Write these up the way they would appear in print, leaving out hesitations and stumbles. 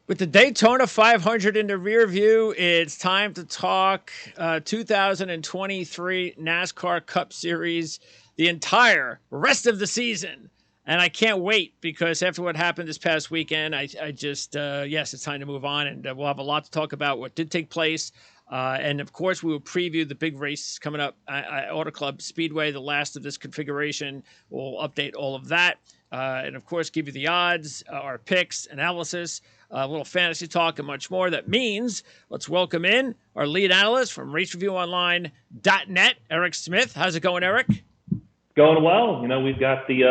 With the Daytona 500 in the rear view, it's time to talk 2023 NASCAR Cup Series, the entire rest of the season. And I can't wait because after what happened this past weekend, I just, yes, it's time to move on. And we'll have a lot to talk about what did take place. And of course, we will preview the big race coming up at Auto Club Speedway, the last of this configuration. We'll update all of that. And of course, give you the odds, our picks, analysis, a little fantasy talk, and much more. That means let's welcome in our lead analyst from racereviewonline.net, Eric Smith. How's it going, Eric? Going well. You know, we've got the,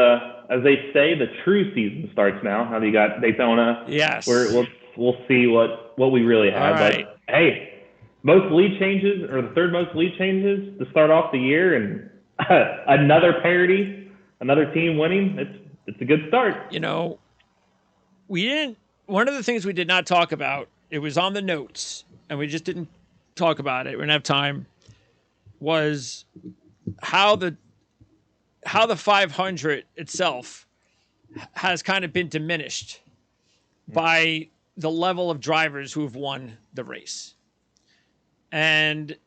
as they say, the true season starts now. Now that you got Daytona. Yes. We'll see what we really have. Right. But hey, most lead changes, or the third most lead changes to start off the year, and another parity, another team winning. It's a good start. You know, one of the things we did not talk about, it was on the notes, and we just didn't talk about it. We didn't have time, was how the 500 itself has kind of been diminished by the level of drivers who have won the race. And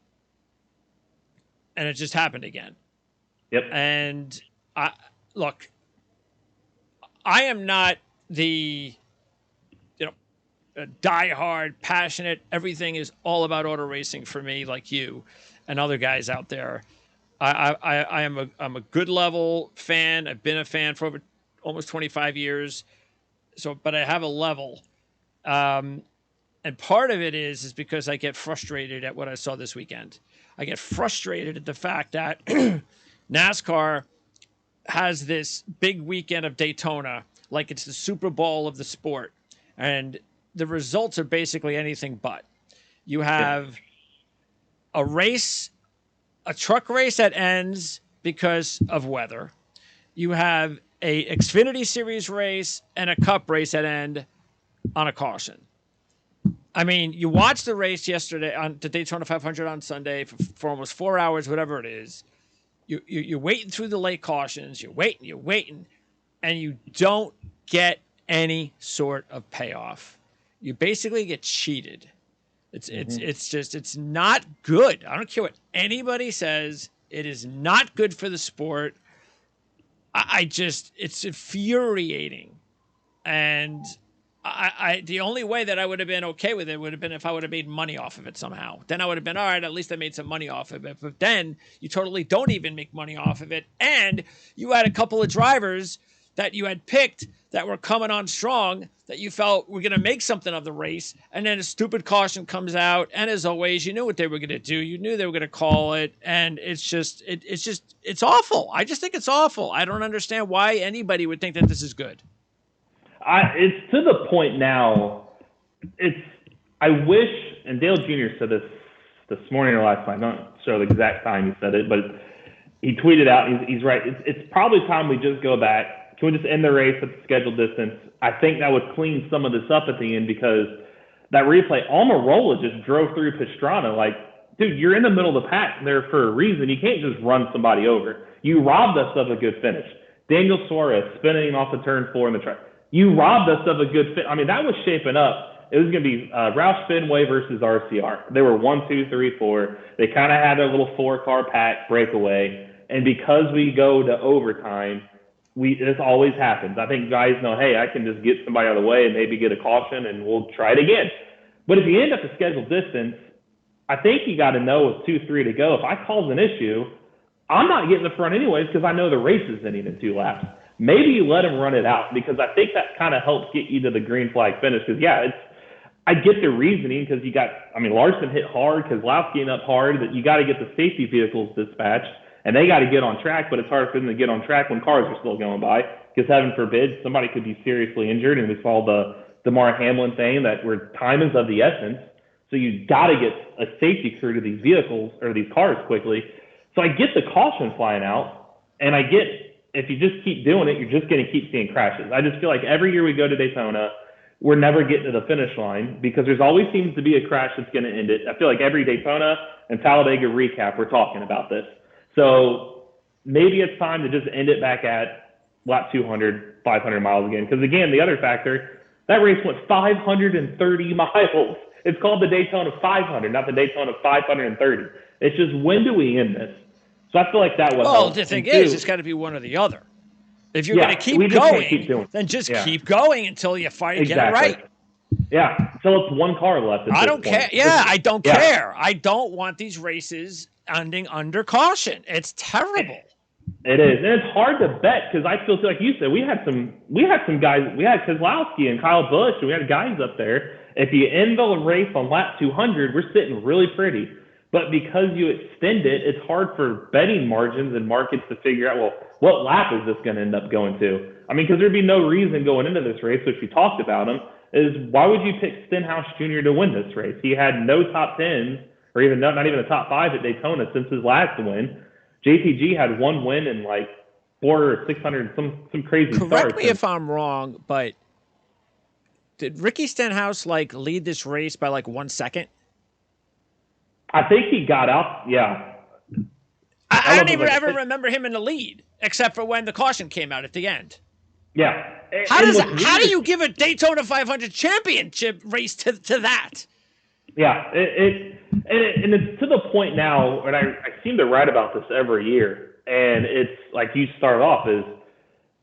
it just happened again. Yep. And I am not the diehard, passionate. Everything is all about auto racing for me, like you and other guys out there. I'm a good level fan. I've been a fan for over almost 25 years. But I have a level. And part of it is because I get frustrated at what I saw this weekend. I get frustrated at the fact that NASCAR has this big weekend of Daytona, like it's the Super Bowl of the sport. And the results are basically anything but. You have a truck race that ends because of weather. You have a Xfinity Series race and a Cup race that end on a caution. I mean, you watched the race yesterday on the Daytona 500 on Sunday for almost 4 hours, whatever it is. You're waiting through the late cautions. You're waiting, and you don't get any sort of payoff. You basically get cheated. It's not good. I don't care what anybody says. It is not good for the sport. It's infuriating. And the only way that I would have been okay with it would have been if I would have made money off of it somehow. Then I would have been, all right, at least I made some money off of it. But then you totally don't even make money off of it. And you had a couple of drivers that you had picked that were coming on strong that you felt were going to make something of the race. And then a stupid caution comes out. And as always, you knew what they were going to do. You knew they were going to call it. And it's awful. I just think it's awful. I don't understand why anybody would think that this is good. It's to the point now. I wish, and Dale Jr. said this morning or last night. I'm not sure the exact time he said it, but he tweeted out. He's right. It's probably time we just go back. Can we just end the race at the scheduled distance? I think that would clean some of this up at the end because that replay, Almirola just drove through Pastrana. Like, dude, you're in the middle of the pack there for a reason. You can't just run somebody over. You robbed us of a good finish. Daniel Suarez spinning off the turn 4 in the track. You robbed us of a good fit. I mean, that was shaping up. It was going to be Roush Fenway versus RCR. They were 1, 2, 3, 4. They kind of had their little 4-car pack breakaway. And because we go to overtime, this always happens. I think guys know, hey, I can just get somebody out of the way and maybe get a caution and we'll try it again. But if you end up the scheduled distance, I think you got to know with 2-3 to go. If I cause an issue, I'm not getting the front anyways because I know the race is ending in 2 laps. Maybe you let him run it out because I think that kind of helps get you to the green flag finish. Because, I get the reasoning because Larson hit hard, Keselowski up hard, that you got to get the safety vehicles dispatched. And they got to get on track, but it's hard for them to get on track when cars are still going by because heaven forbid somebody could be seriously injured. And we saw the Damar Hamlin thing where time is of the essence. So you got to get a safety crew to these vehicles or these cars quickly. So I get the caution flying out, and I get if you just keep doing it, you're just going to keep seeing crashes. I just feel like every year we go to Daytona, we're never getting to the finish line because there's always seems to be a crash that's going to end it. I feel like every Daytona and Talladega recap, we're talking about this. So maybe it's time to just end it back at lap 200, 500 miles again. Because, again, the other factor, That race went 530 miles. It's called the Daytona 500, not the Daytona 530. It's just, when do we end this? So I feel like that would Well, the help. thing And is, two, it's got to be one or the other. If you're going to yeah, keep we just can't keep going, doing it. then just Yeah. keep going until you finally get it Exactly. right. Yeah, so it's one car left at I this don't point. care. Yeah, I don't Yeah. care. I don't want these races ending under caution. It's terrible. It is, and it's hard to bet because I feel like you said we had some guys. We had Kozlowski and Kyle Busch, and we had guys up there. If you end the race on lap 200, we're sitting really pretty. But because you extend it, it's hard for betting margins and markets to figure out, well, what lap is this going to end up going to? I mean, because there'd be no reason going into this race, which we talked about him, is why would you pick Stenhouse Jr. to win this race? He had no top 10s, or even not even a top 5 at Daytona since his last win. JTG had one win in like 400 or 600, some crazy starts. Correct me if I'm wrong, but did Ricky Stenhouse lead this race by 1 second? I think he got out. Yeah. I don't even ever remember him in the lead, except for when the caution came out at the end. Yeah. How do you give a Daytona 500 championship race to that? Yeah, and it's to the point now, and I seem to write about this every year, and it's like you start off is,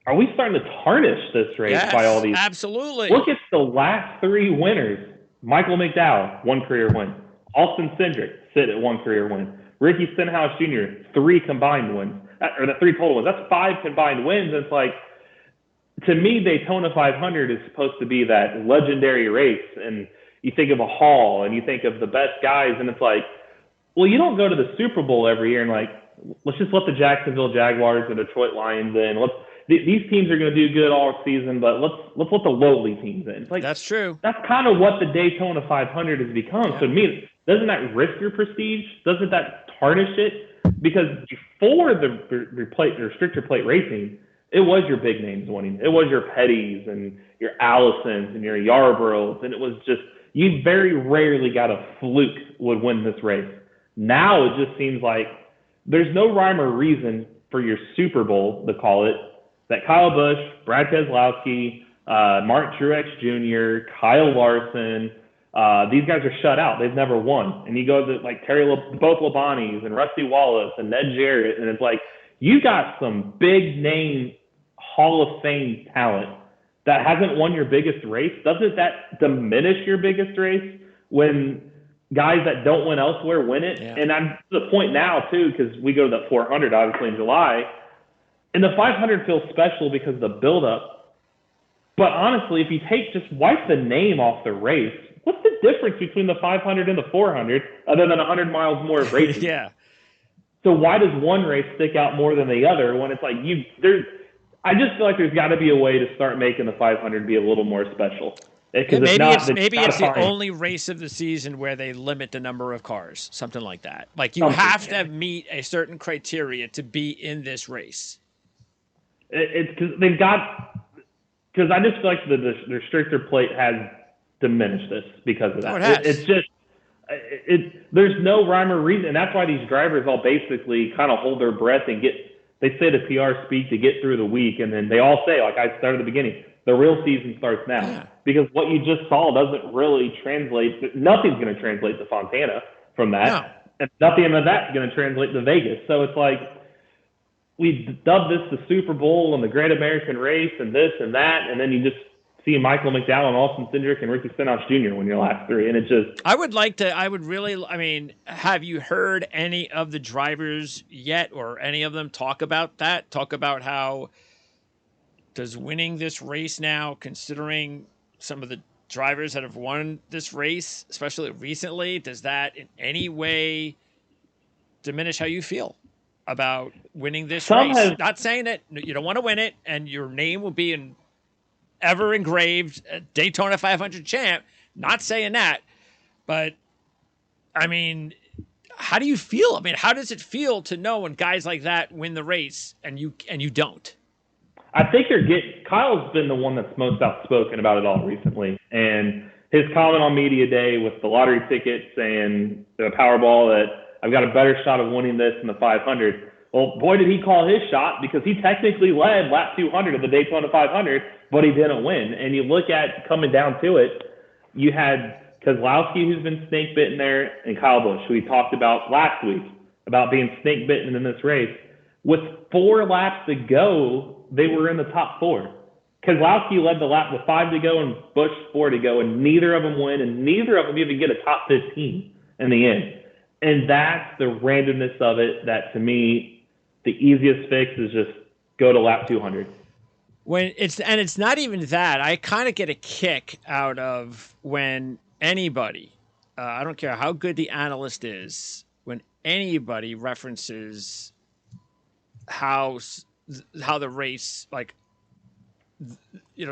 are we starting to tarnish this race by all these? Absolutely. Look at the last 3 winners. Michael McDowell, 1 career win. Austin Cindric, sit at 1 career win. Ricky Stenhouse Jr., 3 combined wins, or the 3 total wins. That's 5 combined wins. And it's like, to me, Daytona 500 is supposed to be that legendary race, and you think of a Hall and you think of the best guys, and it's like, well, you don't go to the Super Bowl every year and let's just let the Jacksonville Jaguars and Detroit Lions in. These teams are going to do good all season, but let's let the lowly teams in. It's like, that's true. That's kind of what the Daytona 500 has become. Yeah. So to me, doesn't that risk your prestige? Doesn't that tarnish it? Because before the restrictor plate racing, it was your big names winning. It was your Pettys and your Allisons and your Yarboroughs, and it was just, you very rarely got a fluke would win this race. Now it just seems like there's no rhyme or reason for your Super Bowl, to call it, that Kyle Busch, Brad Keselowski, Mark Truex Jr., Kyle Larson, these guys are shut out. They've never won. And you go to both Labanis and Rusty Wallace and Ned Jarrett, and it's like, you got some big name Hall of Fame talent that hasn't won your biggest race. Doesn't that diminish your biggest race when guys that don't win elsewhere win it? Yeah. And I'm to the point now, too, because we go to the 400, obviously, in July. And the 500 feels special because of the buildup. But honestly, if you just wipe the name off the race, what's the difference between the 500 and the 400 other than 100 miles more of racing? Yeah. So why does one race stick out more than the other when it's like I just feel like there's got to be a way to start making the 500 be a little more special. Maybe it's the only race of the season where they limit the number of cars, something like that. Like you have to meet a certain criteria to be in this race. It's because I just feel like the restrictor plate has diminished this because of that. Oh, it has. It's just there's no rhyme or reason, and that's why these drivers all basically kind of hold their breath and they say the PR speak to get through the week, and then they all say, like I started at the beginning, the real season starts now. Yeah. Because what you just saw doesn't really translate. Nothing's going to translate to Fontana from that. No. And nothing of that's going to translate to Vegas. So it's like, we dubbed this the Super Bowl and the Great American Race and this and that, and then you just see Michael McDowell and Austin Cindric and Ricky Stenhouse Jr. win your last 3, and it just. Have you heard any of the drivers yet, or any of them talk about that? Talk about how does winning this race now, considering some of the drivers that have won this race, especially recently, does that in any way diminish how you feel about winning this race? Not saying that you don't want to win it and your name will be ever engraved Daytona 500 champ. Not saying that, but I mean, how do you feel? I mean, how does it feel to know when guys like that win the race and you don't? I think Kyle's been the one that's most outspoken about it all recently, and his comment on media day with the lottery tickets and the Powerball that I've got a better shot of winning this than the 500 Well, boy, did he call his shot, because he technically led lap 200 of the Daytona 500, but he didn't win. And you look at coming down to it, you had Kozlowski, who's been snake bitten there, and Kyle Busch, who we talked about last week about being snake bitten in this race. With 4 laps to go, they were in the top 4. Kozlowski led the lap with 5 to go and Busch 4 to go, and neither of them win, and neither of them even get a top 15 in the end. And that's the randomness of it that, to me, the easiest fix is just go to lap 200. It's not even that. I kind of get a kick out of when anybody, I don't care how good the analyst is, when anybody references how the race, like,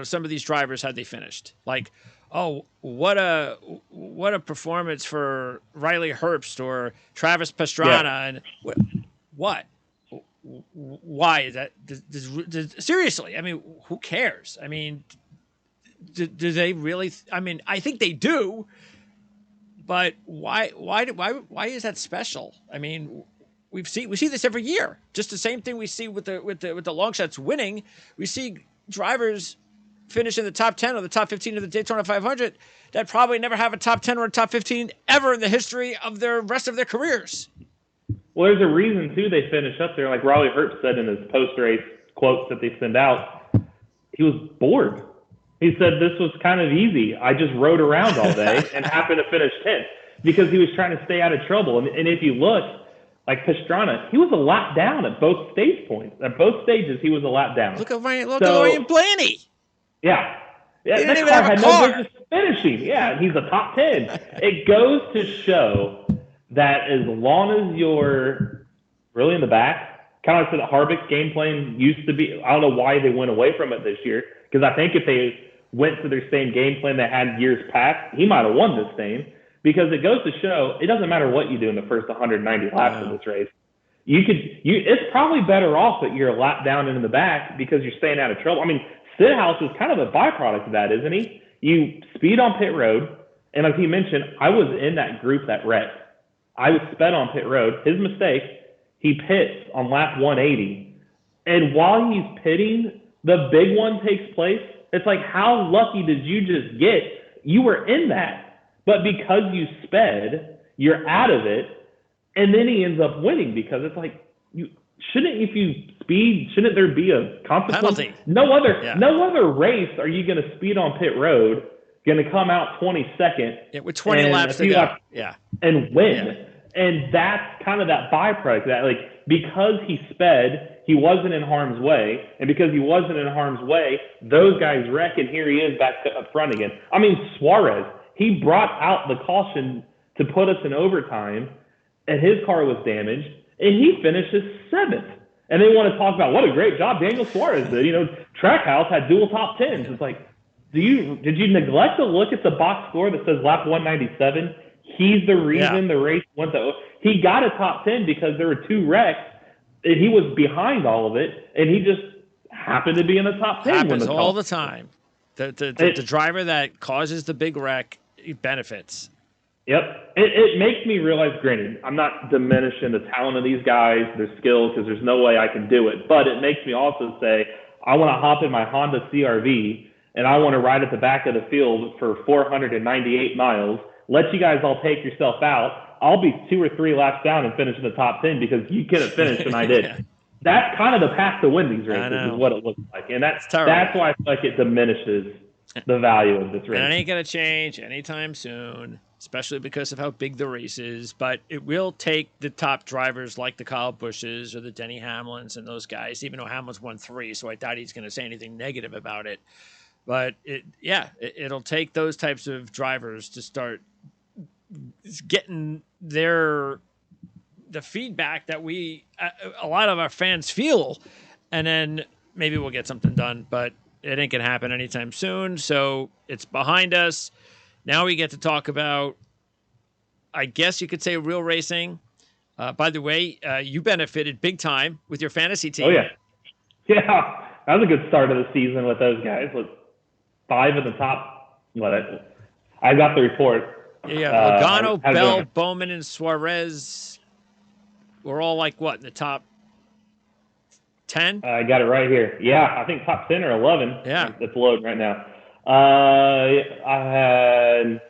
some of these drivers, had they finished. Like, oh, what a performance for Riley Herbst or Travis Pastrana. Yeah. And what? Why is that? Seriously, I mean, who cares? I mean, do they really? I mean, I think they do, but why is that special? I mean, we see this every year. Just the same thing we see with the long shots winning. We see drivers finish in the top 10 or the top 15 of the Daytona 500 that probably never have a top 10 or a top 15 ever in the history of their rest of their careers. Well, there's a reason, too, they finish up there. Like Riley Herbst said in his post-race quotes that they send out, he was bored. He said, this was kind of easy. I just rode around all day and happened to finish 10th, because he was trying to stay out of trouble. And if you look, like Pastrana, he was a lap down at both stage points. At both stages, he was a lap down. Look at Ryan Blaney. Yeah. He didn't even have a car. No business finishing. Yeah, he's a top 10. It goes to show that as long as you're really in the back, kind of like the Harvick game plan used to be. I don't know why they went away from it this year, because I think if they went to their same game plan they had years past, he might have won this thing, because it goes to show it doesn't matter what you do in the first 190 laps of this race. It's probably better off that you're a lap down and in the back, because you're staying out of trouble. I mean, Stidhouse is kind of a byproduct of that, isn't he? You speed on pit road, and like he mentioned, I was in that group that wrecked. I was sped on pit road. His mistake, he pits on lap 180. And while he's pitting, the big one takes place. It's like, how lucky did you just get? You were in that. But because you sped, you're out of it. And then he ends up winning, because it's like, if you speed, shouldn't there be a consequence? Penalty. No other race are you going to speed on pit road, going to come out 22nd. Yeah, with 20 laps to go. And win. Yeah. And that's kind of that byproduct, that, like, because he sped, he wasn't in harm's way. And because he wasn't in harm's way, those guys wreck, and here he is back up front again. I mean, Suarez, he brought out the caution to put us in overtime, and his car was damaged, and he finishes 7th. And they want to talk about what a great job Daniel Suarez did. Trackhouse had dual top 10s. It's like, did you neglect to look at the box score that says lap 197? He's the reason the race went to. He got a top 10 because there were 2 wrecks, and he was behind all of it, and he just happened to be in the top 10. Happens all the time. The driver that causes the big wreck benefits. Yep. It makes me realize, granted, I'm not diminishing the talent of these guys, their skills, because there's no way I can do it, but it makes me also say, I want to hop in my Honda CRV, and I want to ride at the back of the field for 498 miles, let you guys all take yourself out. I'll be 2 or 3 laps down and finish in the top 10 because you couldn't finish and I did. Yeah. That's kind of the path to win these races, is what it looks like. And that's why I feel like it diminishes the value of this race. And it ain't going to change anytime soon, especially because of how big the race is. But it will take the top drivers like the Kyle Busches or the Denny Hamlins and those guys, even though Hamlin's won 3, so I doubt he's going to say anything negative about it. But it'll take those types of drivers to start getting the feedback that a lot of our fans feel, and then maybe we'll get something done, but it ain't gonna happen anytime soon. So it's behind us. Now we get to talk about, I guess you could say, real racing. By the way, you benefited big time with your fantasy team. Oh yeah, that was a good start of the season with those guys. With 5 in the top. I got the report. Yeah, Logano, Bell, Bowman, and Suarez were all like what in the top 10? I got it right here. Yeah, I think top 10 or 11. Yeah. It's loading right now. I had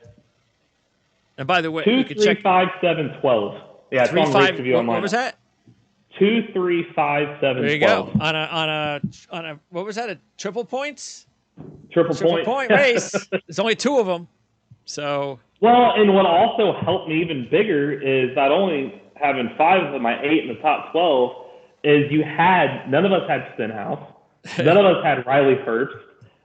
And by the way, 2, you could 3, check 5, 7, 12. Yeah, it's 3, on Race 5. Review What online. was that? 2, 3, 5, 7, There you 12. go. On a what was that? A triple points? Triple point. Point race. There's only 2 of them. So Well, and what also helped me even bigger is not only having 5 of my 8 in the top 12, is none of us had Stenhouse. None of us had Riley Herbst.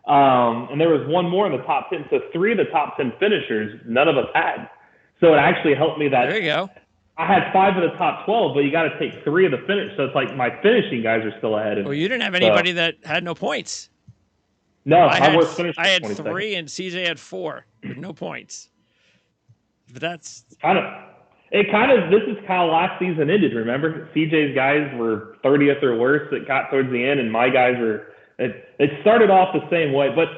And there was one more in the top 10. So 3 of the top 10 finishers, none of us had. So it actually helped me that there you go. I had 5 of the top 12, but you got to take 3 of the finish. So it's like my finishing guys are still ahead of me. Well, you didn't have anybody that had no points. No, I my worst finisher. had 3 and CJ had 4 with no points. But that's this is how last season ended. Remember, CJ's guys were 30th or worse. It got towards the end, and my guys were. It started off the same way, but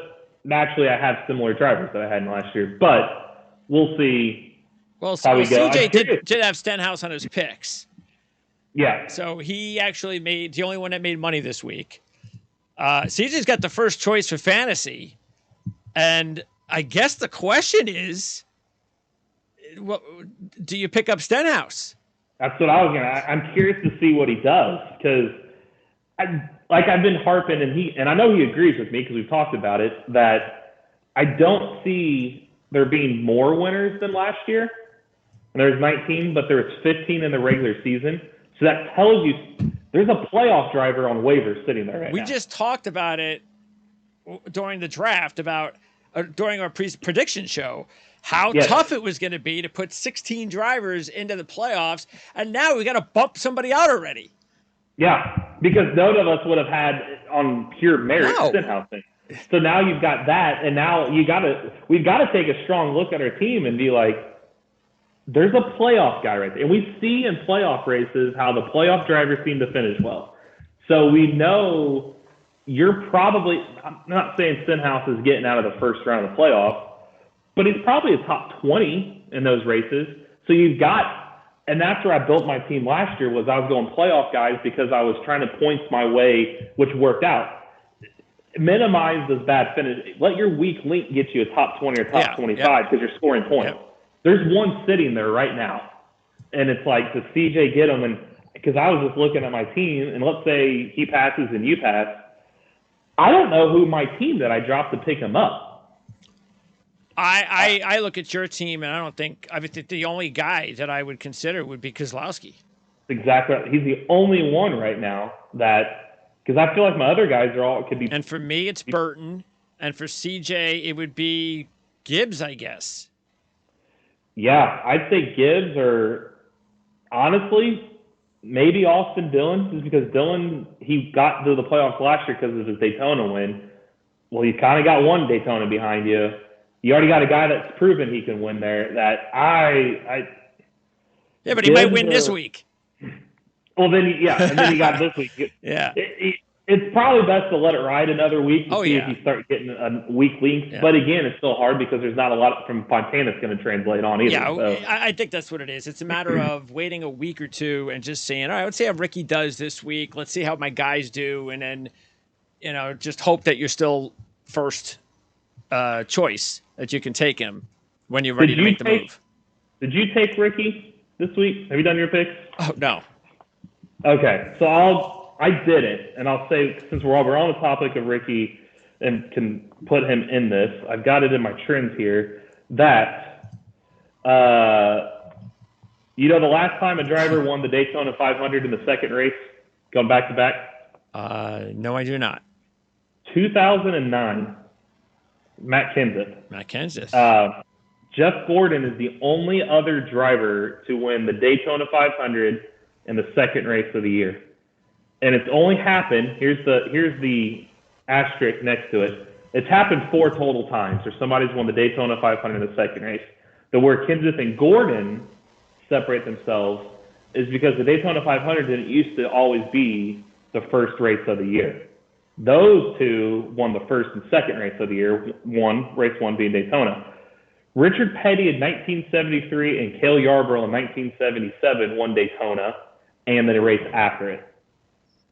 naturally, I have similar drivers that I had in last year. But we'll see. Well, how we go. CJ did have Stenhouse on his picks. Yeah. So he actually made the only one that made money this week. CJ's got the first choice for fantasy, and I guess the question is, do you pick up Stenhouse? That's what I was gonna. I'm curious to see what he does because, I've been harping, and I know he agrees with me because we've talked about it, that I don't see there being more winners than last year. And there's 19, but there was 15 in the regular season. So that tells you there's a playoff driver on waivers sitting there right now. We just talked about it during the draft, during our prediction show, how tough it was going to be to put 16 drivers into the playoffs, and now we got to bump somebody out already. Yeah, because none of us would have had on pure merit Stenhouse thing. So now you've got that, and now we've got to take a strong look at our team and be like, there's a playoff guy right there. And we see in playoff races how the playoff drivers seem to finish well. So we know I'm not saying Stenhouse is getting out of the first round of the playoff, but he's probably a top 20 in those races. So and that's where I built my team last year, was I was going playoff guys because I was trying to points my way, which worked out. Minimize those bad finishes. Let your weak link get you a top 20 or top 25 because you're scoring points. Yep. There's one sitting there right now, and it's like, does CJ get him? And because I was just looking at my team, and let's say he passes and you pass, I don't know who my team that I dropped to pick him up. I look at your team, and I think the only guy that I would consider would be Kozlowski. Exactly. He's the only one right now because I feel like my other guys could be. And for me, it's Burton, and for CJ, it would be Gibbs, I guess. Yeah, I'd say Gibbs, or honestly, maybe Austin Dillon, just because Dillon, he got to the playoffs last year because of his Daytona win. Well, you kind of got one Daytona behind you. You already got a guy that's proven he can win there. Yeah, but he might win this week. Well, and then you got this week. Yeah. It's probably best to let it ride another week to see if you start getting a weak link. Yeah. But again, it's still hard because there's not a lot from Fontana that's going to translate on either. Yeah, so. I think that's what it is. It's a matter of waiting a week or two and just saying, all right, let's see how Ricky does this week. Let's see how my guys do. And then, just hope that you're still first choice, that you can take him when you're ready to make the move. Did you take Ricky this week? Have you done your picks? Oh, no. Okay, so I did it, and I'll say, since we're on the topic of Ricky and can put him in this, I've got it in my trends here that, the last time a driver won the Daytona 500 in the second race, going back to back? No, I do not. 2009, Matt Kenseth. Jeff Gordon is the only other driver to win the Daytona 500 in the second race of the year. And it's only happened, here's the asterisk next to it, it's happened 4 total times, or somebody's won the Daytona 500 in the second race. But where Kenseth and Gordon separate themselves is because the Daytona 500 didn't used to always be the first race of the year. Those two won the first and second race of the year, race one being Daytona. Richard Petty in 1973 and Cale Yarborough in 1977 won Daytona, and then a race after it.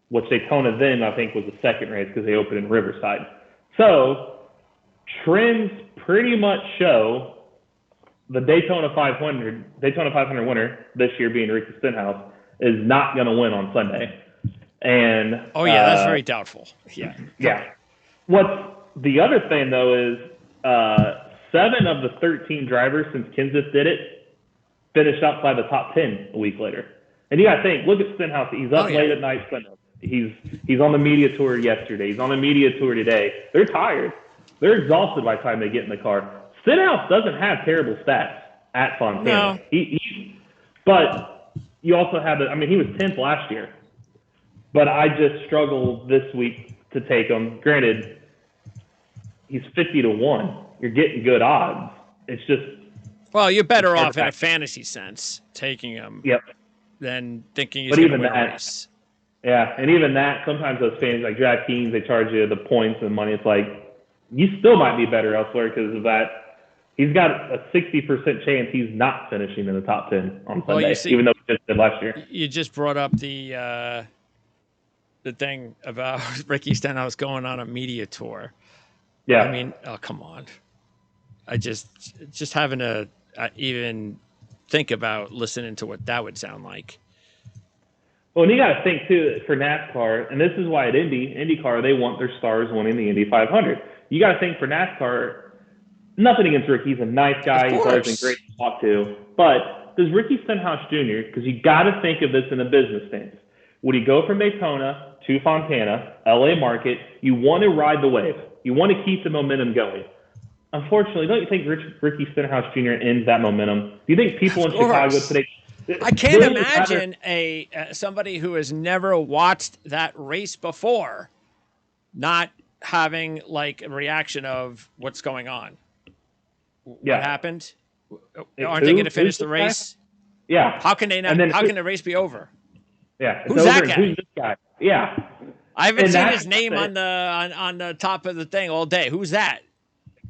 which Daytona then I think was the second race because they opened in Riverside. So trends pretty much show the Daytona 500 winner this year being Ricky Stenhouse is not going to win on Sunday. And that's very doubtful. Yeah. What's the other thing though is 7 of the 13 drivers since Kenseth did it finished outside the top 10 a week later. And you got to think, look at Stenhouse. He's up late at night Sunday. He's on the media tour yesterday. He's on the media tour today. They're tired. They're exhausted by the time they get in the car. Stenhouse doesn't have terrible stats at Fontana. No. But you also have he was 10th last year. But I just struggled this week to take him. Granted, he's 50-1. You're getting good odds. It's just. Well, you're better off in a fantasy sense taking him than thinking he's going to win a race. Yeah, and even that, sometimes those fans like DraftKings, they charge you the points and money. It's like you still might be better elsewhere because of that. He's got a 60% chance he's not finishing in the top 10 on Sunday, even though he just did last year. You just brought up the thing about Ricky Stenhouse going on a media tour. Yeah. I mean, oh, come on. I just having to even think about listening to what that would sound like. Well, and you got to think, too, for NASCAR, and this is why at IndyCar, they want their stars winning the Indy 500. You got to think for NASCAR, nothing against Ricky. He's a nice guy. He's always been great to talk to. But does Ricky Stenhouse Jr., because you got to think of this in a business sense, would he go from Daytona to Fontana, LA market? You want to ride the wave. You want to keep the momentum going. Unfortunately, don't you think Ricky Stenhouse Jr. ends that momentum? Do you think people in Chicago today? I can't imagine somebody who has never watched that race before not having like a reaction of what's going on. What happened? Aren't they going to finish the race? Yeah. How can they not? How can the race be over? Yeah. Who's that guy? Who's this guy? Yeah. I haven't seen his name on the top of the thing all day. Who's that?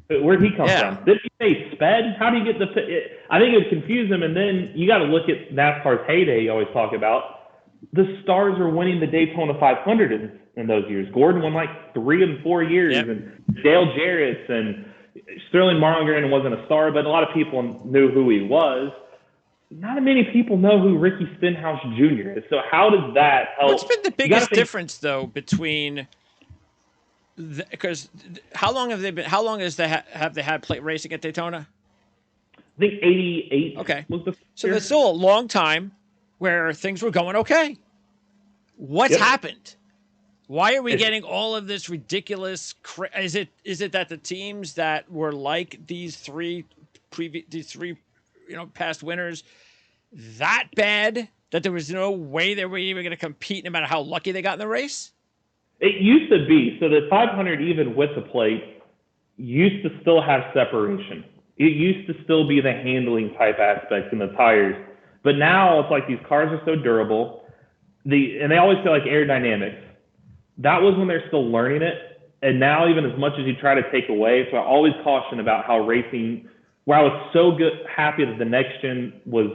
Where'd he come from? Did he say sped? How do you get I think it would confuse him. And then you got to look at NASCAR's heyday you always talk about. The stars are winning the Daytona 500 in those years. Gordon won like 3 and 4 years. Yep. And Dale Jarrett's and Sterling Marlingren wasn't a star, but a lot of people knew who he was. Not many people know who Ricky Stenhouse Jr. is. So how does that help? What's been the biggest difference, though, between because how long have they been? How long have they had plate racing at Daytona? I think 88. Okay, so there's still a long time where things were going okay. What's happened? Why are we getting all of this ridiculous? Is it that the teams that were like these three past winners that bad that there was no way they were even going to compete no matter how lucky they got in the race? It used to be. So the 500, even with the plate, used to still have separation. It used to still be the handling type aspects in the tires. But now it's like these cars are so durable. And they always say like aerodynamics. That was when they're still learning it. And now even as much as you try to take away, so I always caution about how racing, where I was so happy that the next gen was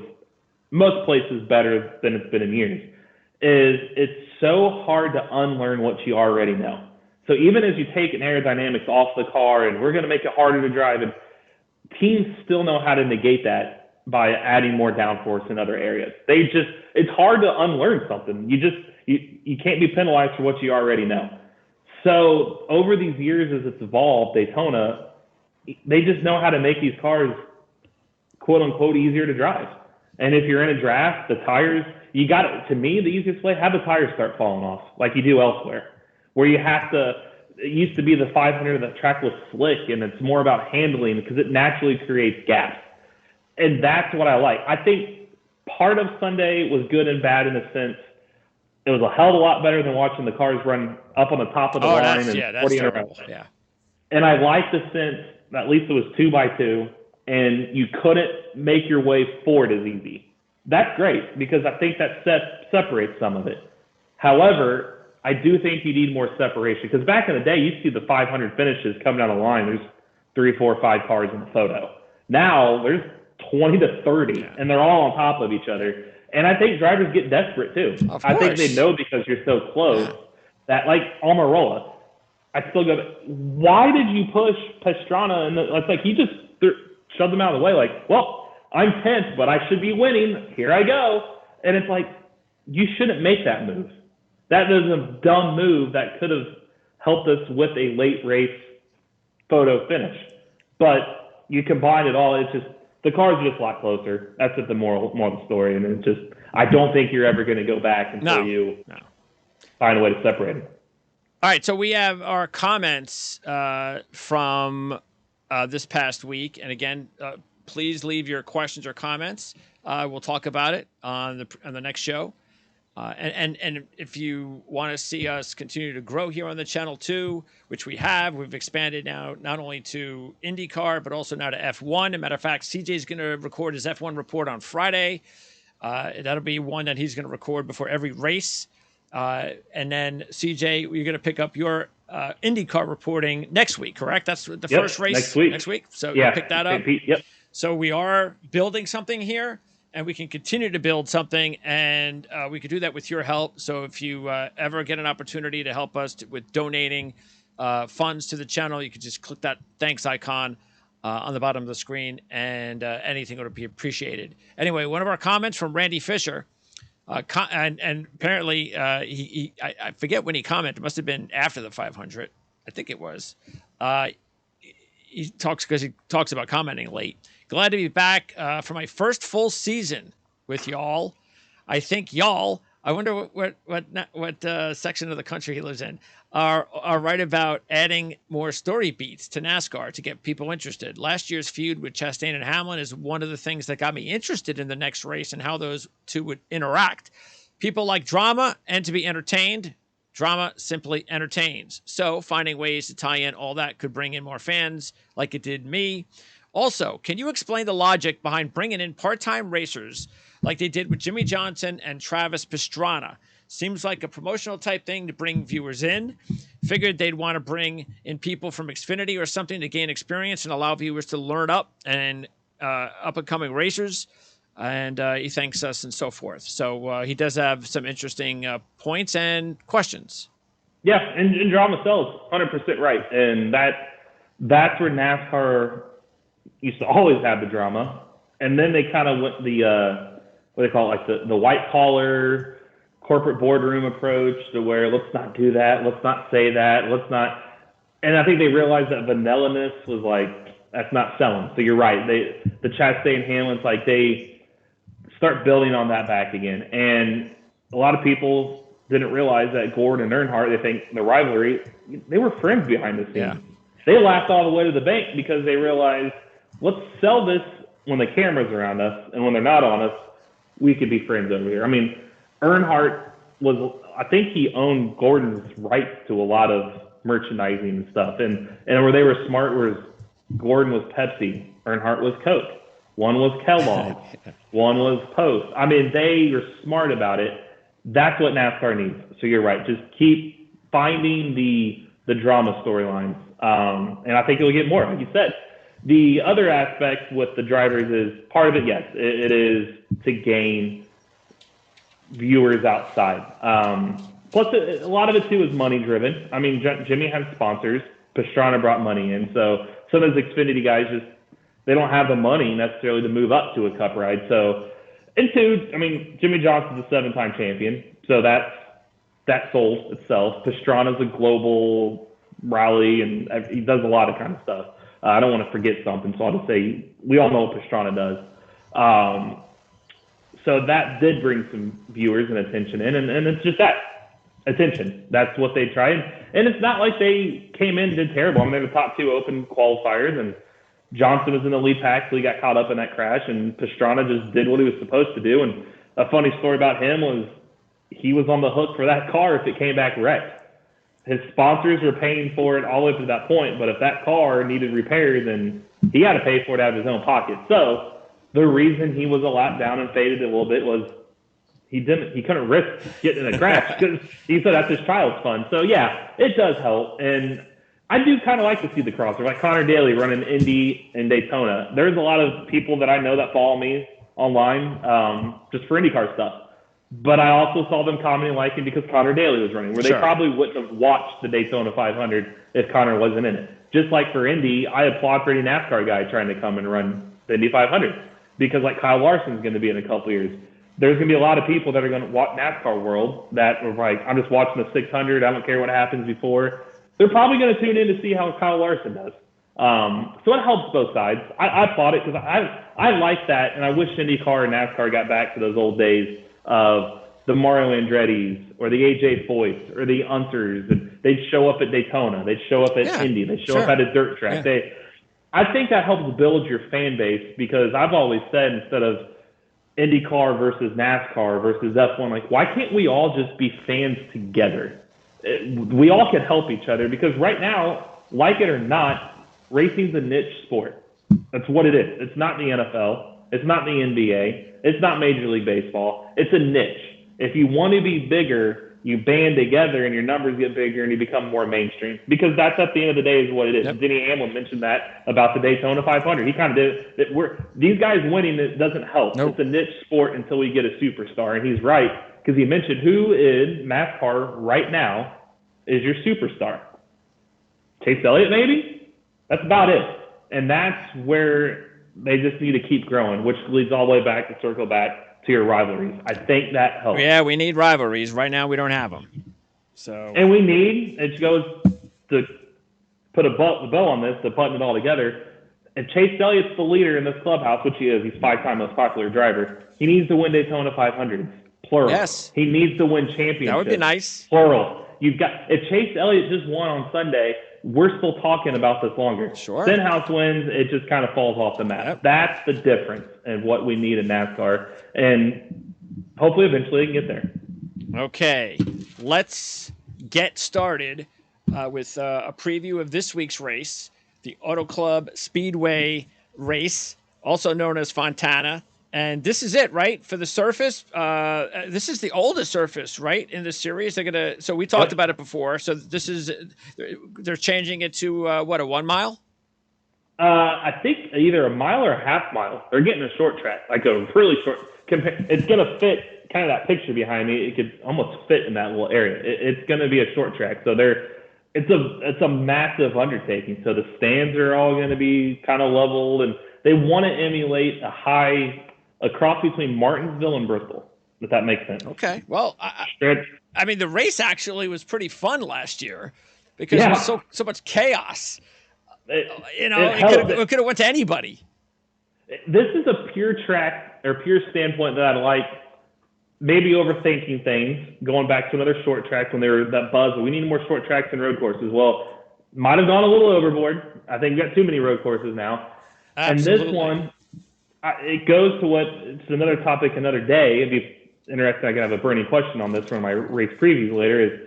most places better than it's been in years, is it's so hard to unlearn what you already know. So even as you take an aerodynamics off the car and we're going to make it harder to drive, and teams still know how to negate that by adding more downforce in other areas. It's hard to unlearn something. You can't be penalized for what you already know. So over these years as it's evolved, Daytona, they just know how to make these cars quote unquote easier to drive. And if you're in a draft, the tires, to me, the easiest way, have the tires start falling off like you do elsewhere, where it used to be the 500, the track was slick, and it's more about handling because it naturally creates gaps. And that's what I like. I think part of Sunday was good and bad in the sense it was a hell of a lot better than watching the cars run up on the top of the line and 40 around. Yeah. And I like the sense that at least it was 2x2 and you couldn't make your way forward as easy. That's great because I think that separates some of it. However, I do think you need more separation because back in the day, you see the 500 finishes coming down the line. There's 3, 4, 5 cars in the photo. Now there's 20 to 30, and they're all on top of each other. And I think drivers get desperate too. Of I think course. they know because you're so close that, like Almirola, I still go, why did you push Pastrana? And it's like he just shoved him out of the way. Like, well, I'm 10th, but I should be winning. Here I go. And it's like, you shouldn't make that move. That was a dumb move that could have helped us with a late race photo finish. But you combine it all, it's just, the cars are just a lot closer. That's just the moral of the story. And it's just, I don't think you're ever going to go back until you find a way to separate them. All right, so we have our comments from this past week. And again, please leave your questions or comments. We'll talk about it on the next show. And if you want to see us continue to grow here on the channel too, which we have, we've expanded now not only to IndyCar, but also now to F1. As a matter of fact, CJ is going to record his F1 report on Friday. That'll be one that he's going to record before every race. And then CJ, you're going to pick up your IndyCar reporting next week, correct? That's the first race next week. So you pick that up. Yep. So we are building something here, and we can continue to build something, and we could do that with your help. So if you ever get an opportunity to help us with donating funds to the channel, you could just click that thanks icon on the bottom of the screen, and anything would be appreciated. Anyway, one of our comments from Randy Fisher, and apparently I forget when he commented. It must have been after the 500. I think it was. He talks about commenting late. Glad to be back for my first full season with y'all. I think y'all, I wonder what section of the country he lives in, are right about adding more story beats to NASCAR to get people interested. Last year's feud with Chastain and Hamlin is one of the things that got me interested in the next race and how those two would interact. People like drama, and to be entertained, drama simply entertains. So finding ways to tie in all that could bring in more fans like it did me. Also, can you explain the logic behind bringing in part-time racers like they did with Jimmy Johnson and Travis Pastrana? Seems like a promotional type thing to bring viewers in. Figured they'd want to bring in people from Xfinity or something to gain experience and allow viewers to learn up and up-and-coming racers. And he thanks us and so forth. So he does have some interesting points and questions. Yeah, and drama sells, 100% right. And that's where NASCAR used to always have the drama. And then they kind of went the, what they call it, like the white collar corporate boardroom approach to where let's not do that, let's not say that, let's not. And I think they realized that vanilla-ness was like, that's not selling. So you're right. The Chastain Hamlin's like they start building on that back again. And a lot of people didn't realize that Gordon and Earnhardt, they think the rivalry, they were friends behind the scenes. Yeah. They laughed all the way to the bank because they realized, let's sell this when the camera's around us, and when they're not on us, we could be friends over here. I mean, Earnhardt I think he owned Gordon's rights to a lot of merchandising and stuff. And where they were smart was Gordon was Pepsi, Earnhardt was Coke. One was Kellogg, one was Post. I mean, they were smart about it. That's what NASCAR needs. So you're right. Just keep finding the drama storylines. And I think you'll get more, like you said. The other aspect with the drivers is part of it, yes, it is to gain viewers outside. Plus, a lot of it, too, is money-driven. I mean, Jimmy has sponsors. Pastrana brought money in. So some of those Xfinity guys they don't have the money necessarily to move up to a Cup ride. So, and two, I mean, Jimmy Johnson's a 7-time champion. So that sold itself. Pastrana's a global rally, and he does a lot of kind of stuff. I don't want to forget something, so I'll just say we all know what Pastrana does. So that did bring some viewers and attention in, and it's just that attention. That's what they tried. And it's not like they came in and did terrible. I mean, they're the top 2 open qualifiers, and Johnson was in the lead pack, so he got caught up in that crash, and Pastrana just did what he was supposed to do. And a funny story about him was he was on the hook for that car if it came back wrecked. His sponsors were paying for it all the way to that point, but if that car needed repair, then he had to pay for it out of his own pocket. So the reason he was a lot down and faded a little bit was he couldn't risk getting in a crash because he said that's his child's fun. So yeah, it does help. And I do kind of like to see the crossover, like Connor Daly running Indy and Daytona. There's a lot of people that I know that follow me online just for IndyCar stuff. But I also saw them commenting liking because Connor Daly was running, where they probably wouldn't have watched the Daytona 500 if Connor wasn't in it. Just like for Indy, I applaud for any NASCAR guy trying to come and run the Indy 500 because like Kyle Larson's going to be in a couple years. There's going to be a lot of people that are going to watch NASCAR world that are like, I'm just watching the 600. I don't care what happens before. They're probably going to tune in to see how Kyle Larson does. So it helps both sides. I applaud it because I like that, and I wish IndyCar and NASCAR got back to those old days of the Mario Andretti's or the AJ Foyts or the Unters, and they'd show up at Daytona, they'd show up at Indy, they'd show up at a dirt track. I think that helps build your fan base because I've always said instead of IndyCar versus NASCAR versus F1, like why can't we all just be fans together? We all can help each other because right now, like it or not, racing's a niche sport. That's what it is. It's not the NFL. It's not the NBA. It's not Major League Baseball. It's a niche. If you want to be bigger, you band together and your numbers get bigger and you become more mainstream. Because that's at the end of the day is what it is. Yep. Denny Hamlin mentioned that about the Daytona 500. He kind of did it. These guys winning, it doesn't help. Nope. It's a niche sport until we get a superstar. And he's right because he mentioned who in NASCAR right now is your superstar. Chase Elliott, maybe? That's about it. And that's where they just need to keep growing, which leads all the way back to circle back to your rivalries. I think that helps. Yeah, we need rivalries. Right now, we don't have them. So, and we need, it goes to put a bow on this, to button it all together. If Chase Elliott's the leader in this clubhouse, which he is, he's 5-time most popular driver, he needs to win Daytona 500s, plural. Yes. He needs to win championships. That would be nice. Plural. You've got, if Chase Elliott just won on Sunday, we're still talking about this longer. Sure. Stenhouse wins, it just kind of falls off the map. Yep. That's the difference in what we need in NASCAR. And hopefully eventually they can get there. Okay. Let's get started with a preview of this week's race, the Auto Club Speedway race, also known as Fontana. And this is it, right? For the surface, this is the oldest surface, right, in the series. So we talked about it before. So they're changing it to what, a 1 mile? I think either a mile or a half mile. They're getting a short track, like a really short. It's going to fit kind of that picture behind me. It could almost fit in that little area. It's going to be a short track. So it's a massive undertaking. So the stands are all going to be kind of leveled, and they want to emulate a cross between Martinsville and Bristol, if that makes sense. Okay. Well, I mean, the race actually was pretty fun last year because there was so much chaos. It could have went to anybody. This is a pure track or pure standpoint that I like. Maybe overthinking things, going back to another short track when they were that buzz. We need more short tracks and road courses. Well, might have gone a little overboard. I think we've got too many road courses now. Absolutely. And this one, it goes to it's another topic another day. It'd be interesting. I can have a burning question on this from my race previews later. Is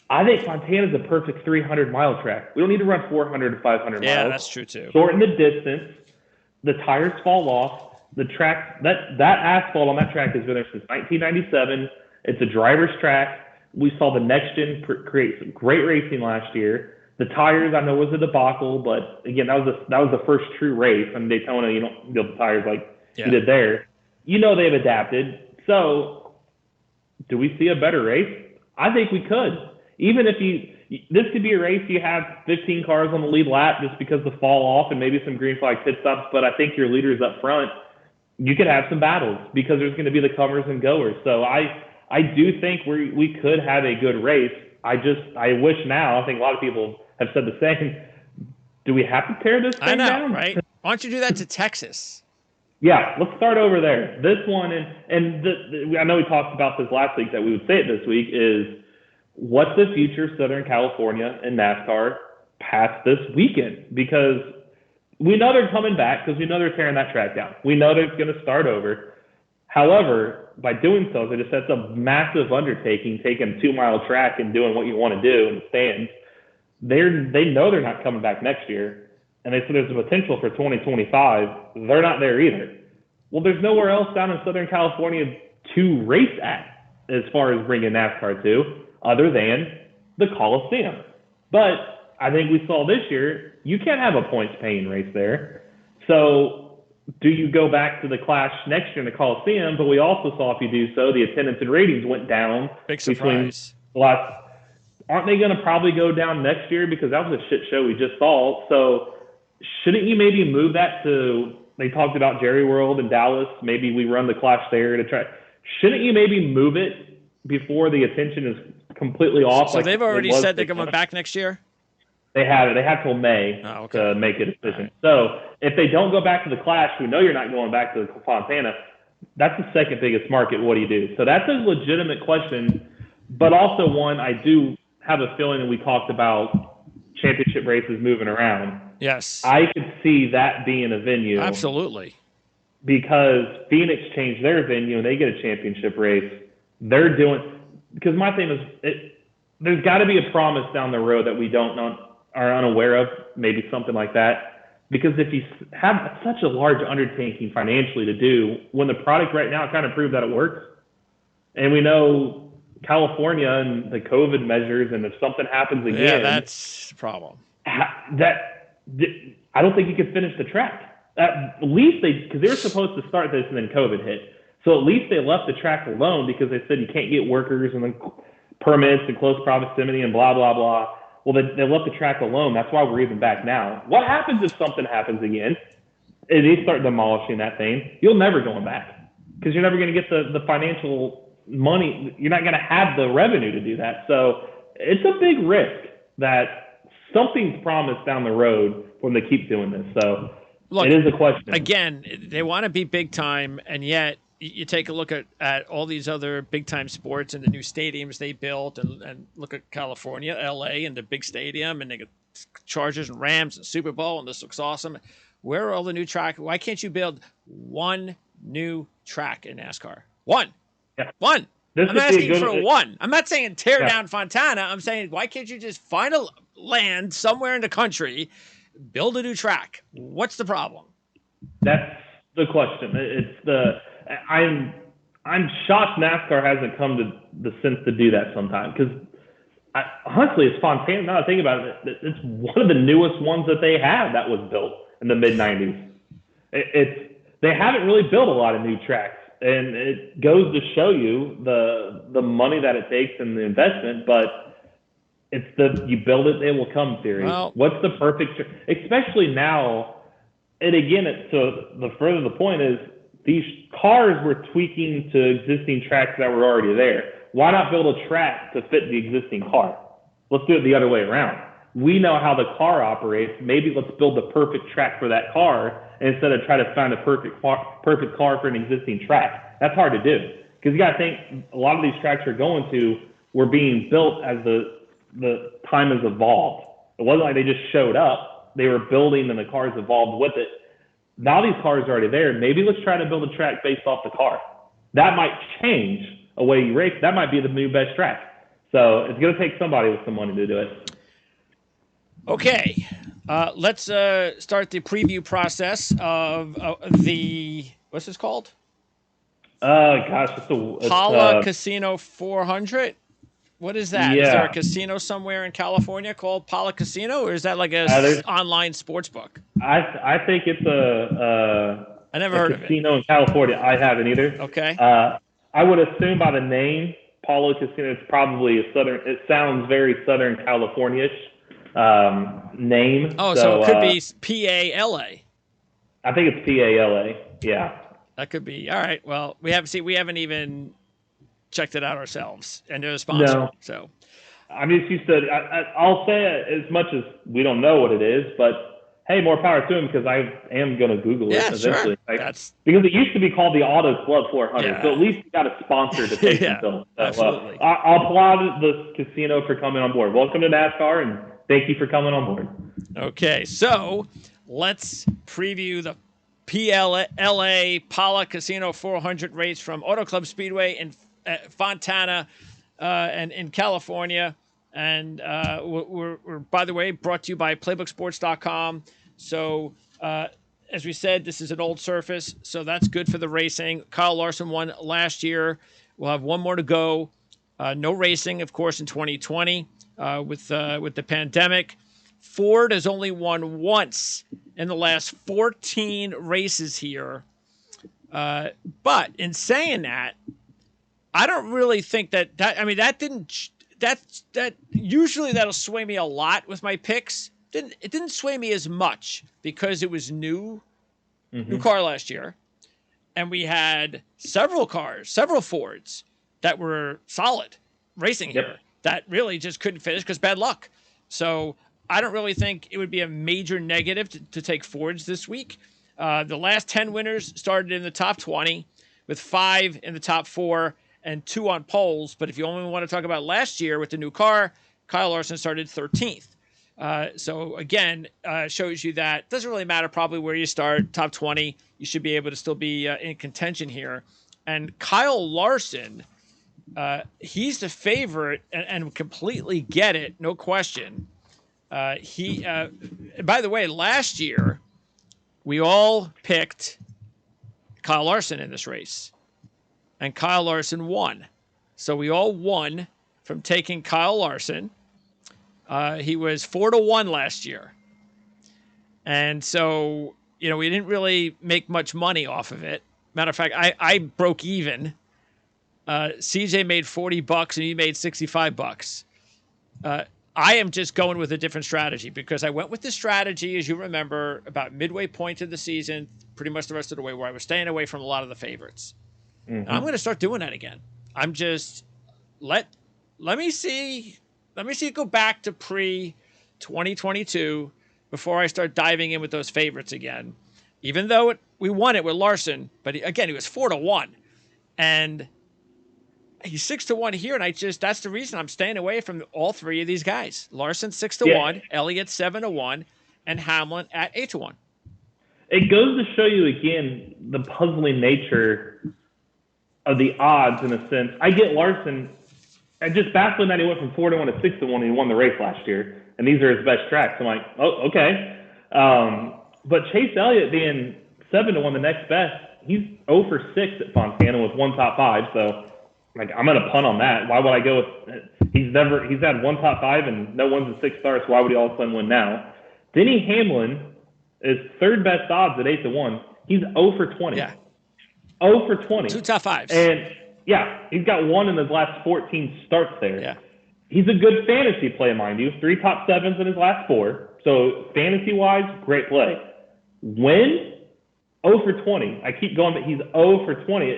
I think Fontana is a perfect 300-mile track. We don't need to run 400 to 500 miles. Yeah, that's true too. Shorten the distance. The tires fall off. The track that asphalt on that track has been there since 1997. It's a driver's track. We saw the next gen create some great racing last year. The tires, I know, was a debacle, but again, that was the first true race. In Daytona, you don't build the tires like you did there. They've adapted. So, do we see a better race? I think we could. Even if this could be a race you have 15 cars on the lead lap just because the fall off and maybe some green flag pit stops. But I think your leaders up front, you could have some battles because there's going to be the comers and goers. So I do think we could have a good race. I wish now. I think a lot of people have said the same. Do we have to tear this thing down? Right? Why don't you do that to Texas? Yeah, let's start over there. This one, I know we talked about this last week that we would say it this week, is what's the future of Southern California and NASCAR past this weekend? Because we know they're coming back because we know they're tearing that track down. We know they're going to start over. However, by doing so, that's a massive undertaking, taking a 2-mile track and doing what you want to do in the stands. They know they're not coming back next year, and they said there's a potential for 2025. They're not there either. Well, there's nowhere else down in Southern California to race at as far as bringing NASCAR to, other than the Coliseum. But I think we saw this year, you can't have a points-paying race there. So do you go back to the Clash next year in the Coliseum? But we also saw if you do so, the attendance and ratings went down Big between surprise. the last. Aren't they going to probably go down next year because that was a shit show we just saw? So shouldn't you maybe move that to? They talked about Jerry World in Dallas. Maybe we run the Clash there to try. Shouldn't you maybe move it before the attention is completely off? So like they've already said they're Daytona? coming back next year? They have it. They have till May to make a decision. Right. So if they don't go back to the Clash, we know you're not going back to the Fontana. That's the second biggest market. What do you do? So that's a legitimate question, but also one I do have a feeling that we talked about championship races moving around. Yes. I could see that being a venue. Absolutely. Because Phoenix changed their venue and they get a championship race. They're doing – because my thing is there's got to be a promise down the road that we are unaware of, maybe something like that. Because if you have such a large undertaking financially to do, when the product right now kind of proved that it works, and we know California and the COVID measures, and if something happens again, yeah, that's the problem. I don't think you could finish the track. At least because they were supposed to start this and then COVID hit. So at least they left the track alone because they said you can't get workers and then permits and close proximity and blah, blah, blah. Well, they left the track alone. That's why we're even back now. What happens if something happens again and they start demolishing that thing? You're never going back because you're never going to get the financial money. You're not going to have the revenue to do that. So it's a big risk that something's promised down the road when they keep doing this. So look, it is a question. Again, they want to be big time, and yet you take a look at all these other big time sports and the new stadiums they built, and look at California, LA, and the big stadium, and they got Chargers and Rams and Super Bowl, and this looks awesome. Where are all the new tracks? Why can't you build one new track in NASCAR? One. Yeah. One. I'm asking for one. I'm not saying tear down Fontana. I'm saying why can't you just find a land somewhere in the country, build a new track? What's the problem? That's the question. I'm shocked NASCAR hasn't come to the sense to do that sometime because honestly, it's Fontana. Now I think about it, it's one of the newest ones that they have that was built in the mid '90s. They haven't really built a lot of new tracks, and it goes to show you the money that it takes and the investment. But it's you build it, they will come theory. Well, what's the perfect, especially now? And again, so the further the point is, these cars were tweaking to existing tracks that were already there. Why not build a track to fit the existing car? Let's do it the other way around. We know how the car operates. Maybe let's build the perfect track for that car instead of try to find a perfect car for an existing track. That's hard to do because you got to think a lot of these tracks we're going to were being built as the time has evolved. It wasn't like they just showed up. They were building and the cars evolved with it. Now these cars are already there. Maybe let's try to build a track based off the car. That might change a way you race. That might be the new best track. So it's going to take somebody with some money to do it. Okay. Let's start the preview process of the, what's this called? It's Pala Casino 400. What is that? Yeah. Is there a casino somewhere in California called Pala Casino, or is that like a online sports book? I think it's I never heard of it. Casino in California. I haven't either. Okay. I would assume by the name Pala Casino, it's probably it sounds very Southern California-ish name. Oh, so it could be P-A-L-A. I think it's P-A-L-A. Yeah. That could be. All right. Well, we haven't even checked it out ourselves, and they're a sponsor. No. So, I mean, she said, I'll say it as much as we don't know what it is, but hey, more power to him because I am going to Google it eventually. Sure. Because it used to be called the Auto Club 400, Yeah. so at least you got a sponsor to take until. So, absolutely. I'll applaud the casino for coming on board. Welcome to NASCAR, and thank you for coming on board. Okay, so let's preview the PLA Pala Casino 400 race from Auto Club Speedway in Fontana and in California. And we're, by the way, brought to you by playbooksports.com. So as we said, this is an old surface, so that's good for the racing. Kyle Larson won last year. We'll have one more to go. No racing, of course, in 2020 with the pandemic. Ford has only won once in the last 14 races here. But in saying that, I don't really think that I mean, that didn't, that usually that'll sway me a lot with my picks. It didn't sway me as much because it was new car last year. And we had several Fords that were solid racing here that really just couldn't finish because bad luck. So I don't really think it would be a major negative to take Fords this week. The last 10 winners started in the top 20 with 5 in the top 4 and 2 on poles. But if you only want to talk about last year with the new car, Kyle Larson started 13th. So again, shows you that doesn't really matter probably where you start, top 20, you should be able to still be in contention here. And Kyle Larson, he's the favorite and completely get it, no question. By the way, last year, we all picked Kyle Larson in this race, and Kyle Larson won. So we all won from taking Kyle Larson. He was 4-1 last year. And so, we didn't really make much money off of it. Matter of fact, I broke even. CJ made $40 and he made $65. I am just going with a different strategy because I went with the strategy, as you remember, about midway point of the season, pretty much the rest of the way, where I was staying away from a lot of the favorites. And I'm going to start doing that again. I'm just let me see it go back to pre-2022 before I start diving in with those favorites again. Even though we won it with Larson, but again, he was 4-1. And he's 6-1 here, and that's the reason I'm staying away from all 3 of these guys. Larson 6-1, Elliott 7-1, and Hamlin at 8-1. It goes to show you again the puzzling nature of the odds in a sense. I get Larson. And just baffling that he went from 4-1 to 6-1 and he won the race last year. And these are his best tracks. I'm like, oh, okay. But Chase Elliott being 7-1 the next best, he's 0 for 6 at Fontana with 1 top 5. So, I'm going to punt on that. Why would I go with – he's had 1 top 5 and no one's a 6 star, so why would he all of a sudden win now? Denny Hamlin is 3rd best odds at 8-1. He's 0 for 20. Yeah. 0 for 20. 2 top 5s. And – yeah, he's got 1 in his last 14 starts there. Yeah. He's a good fantasy play, mind you. 3 top 7s in his last 4. So fantasy-wise, great play. Win? 0 for 20. I keep going, but he's 0 for 20.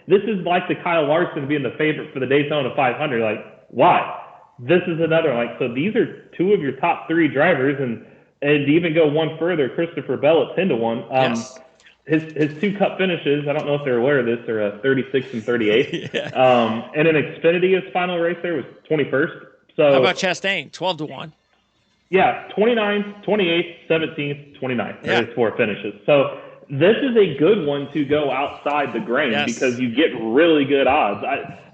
This is like the Kyle Larson being the favorite for the Daytona 500. Like, why? This is another. So these are 2 of your top 3 drivers, and to even go one further, Christopher Bell at 10-1. Yes. His 2 cup finishes, I don't know if they're aware of this, are 36 and 38. Yeah. And in Xfinity, his final race there was 21st. So how about Chastain, 12-1? Yeah, 29th, 28th, 17th, 29th. Yeah. His 4 finishes. So this is a good one to go outside the grain because you get really good odds.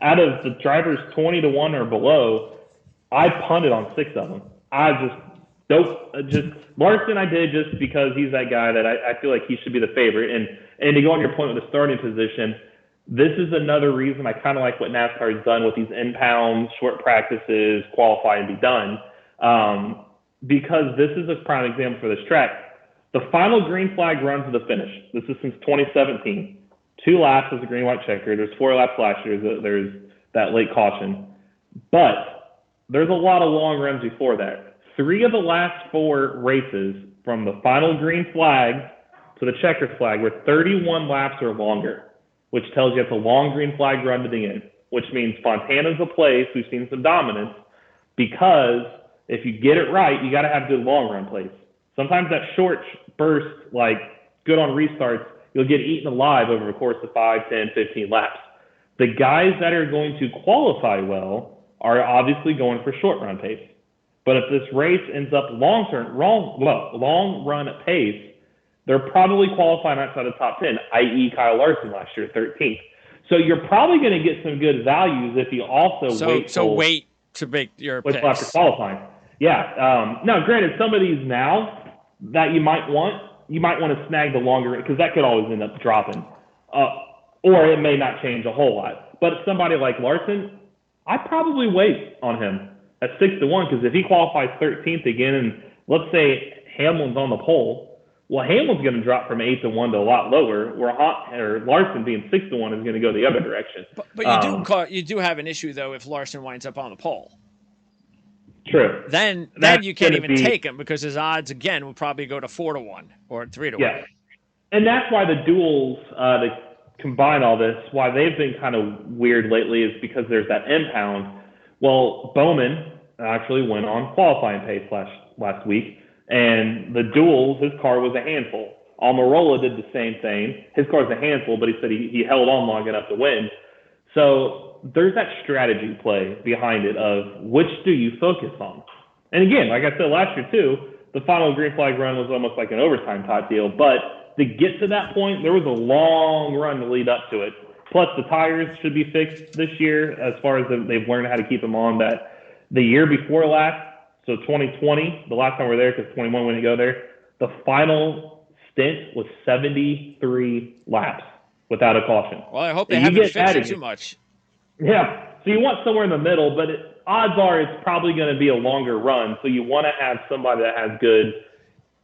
Out of the drivers 20-1 or below, I punted on 6 of them. Larson I did just because he's that guy that I feel like he should be the favorite. And to go on your point with the starting position, this is another reason I kind of like what NASCAR has done with these impounds, short practices, qualify and be done. Because this is a prime example for this track. The final green flag run to the finish. This is since 2017. 2 laps is a green-white checker. There's 4 laps last year. There's that late caution. But there's a lot of long runs before that. 3 of the last 4 races from the final green flag to the checkered flag were 31 laps or longer, which tells you it's a long green flag run to the end, which means Fontana's a place we've seen some dominance because if you get it right, you got to have good long run plays. Sometimes that short burst, like good on restarts, you'll get eaten alive over the course of 5, 10, 15 laps. The guys that are going to qualify well are obviously going for short run pace. But if this race ends up long run at pace, they're probably qualifying outside the top 10, i.e. Kyle Larson last year, 13th. So you're probably going to get some good values if you also wait to make your picks. After qualifying. Yeah. Now, granted, some of these now that you might want to snag the longer because that could always end up dropping. Or it may not change a whole lot. But somebody like Larson, I'd probably wait on him at 6-1 because if he qualifies 13th again let's say Hamlin's on the pole. Well, Hamlin's going to drop from 8-1 to a lot lower, where Larson being 6-1 is going to go the other direction. But you do have an issue though if Larson winds up on the pole. True. Then you can't even take him because his odds again will probably go to 4-1 or 3-1. Yeah, and that's why the duels to combine all this, why they've been kind of weird lately, is because there's that impound. Well, Bowman actually went on qualifying pace last week, and the duels, his car was a handful. Almirola did the same thing. His car's a handful, but he said he held on long enough to win. So there's that strategy play behind it of which do you focus on. And again, like I said last year too, the final green flag run was almost like an overtime type deal. But to get to that point, there was a long run to lead up to it. Plus the tires should be fixed this year as far as they've learned how to keep them on. That the year before last, so 2020, the last time we were there, because 21 we didn't go there, the final stint was 73 laps without a caution. Well, I hope they haven't fixed it too much. Yeah, so you want somewhere in the middle, but odds are it's probably going to be a longer run. So you want to have somebody that has good,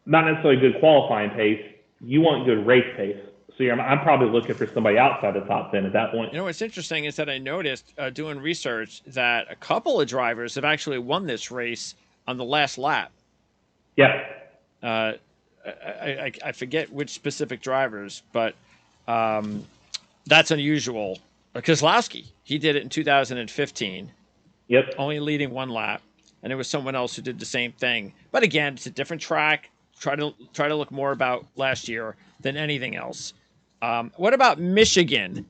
not necessarily good qualifying pace. You want good race pace. So I'm probably looking for somebody outside the top 10 at that point. You know, what's interesting is that I noticed doing research that a couple of drivers have actually won this race on the last lap. Yeah. I forget which specific drivers, but that's unusual. Keselowski, he did it in 2015. Yep. Only leading one lap, and it was someone else who did the same thing. But again, it's a different track. Try to look more about last year than anything else. What about Michigan?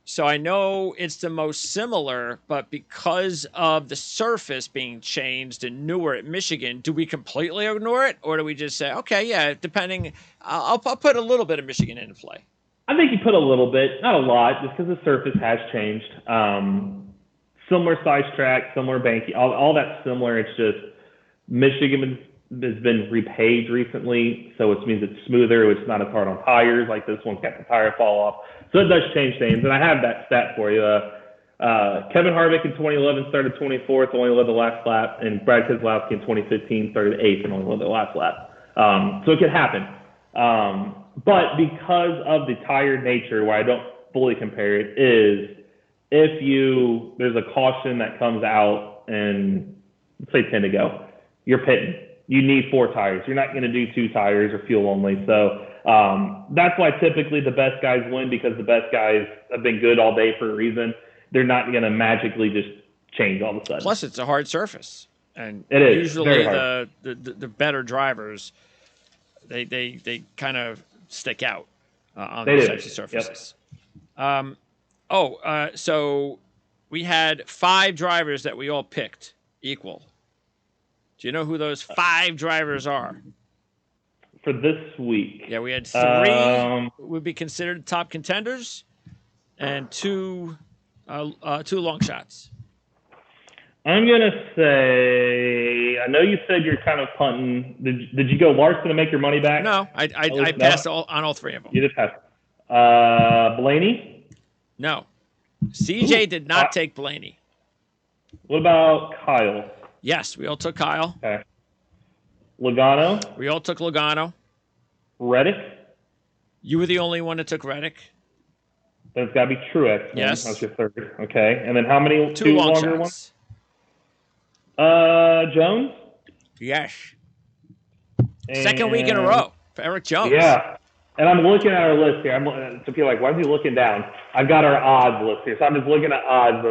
So I know it's the most similar, but because of the surface being changed and newer at Michigan, do we completely ignore it, or do we just say, okay, yeah, depending, I'll put a little bit of Michigan into play? I think you put a little bit, not a lot, just because the surface has changed. Similar size track, similar banking, all that's similar. It's just Michigan has been repaved recently, so it means it's smoother. It's not as hard on tires. Like this one's got the tire fall off. So it does change things. And I have that stat for you. Kevin Harvick in 2011 started 24th, only led the last lap, and Brad Keselowski in 2015 started 8th and only led the last lap. So it could happen. But because of the tire nature, where I don't fully compare it, is if there's a caution that comes out and let's say 10 to go, you're pitting. You need 4 tires. You're not going to do 2 tires or fuel only. So that's why typically the best guys win, because the best guys have been good all day for a reason. They're not going to magically just change all of a sudden. Plus, it's a hard surface, and it is usually the better drivers they kind of stick out on these types of surfaces. Yep. So we had 5 drivers that we all picked equal. Do you know who those 5 drivers are? For this week? Yeah, we had 3 would be considered top contenders, and 2 long shots. I'm gonna say, I know you said you're kind of punting. Did you go Larson to make your money back? No, I passed on all 3 of them. You did pass. Blaney? No. CJ did not take Blaney. What about Kyle? Yes, we all took Kyle. Okay. Logano? We all took Logano. Reddick? You were the only one that took Reddick. Then it's got to be Truex. Yes. That's your third. Okay. And then how many? 2 longer ones? Jones? Yes. Second week in a row for Eric Jones. Yeah. And I'm looking at our list here. So people are like, why is he looking down? I've got our odds list here. So I'm just looking at odds.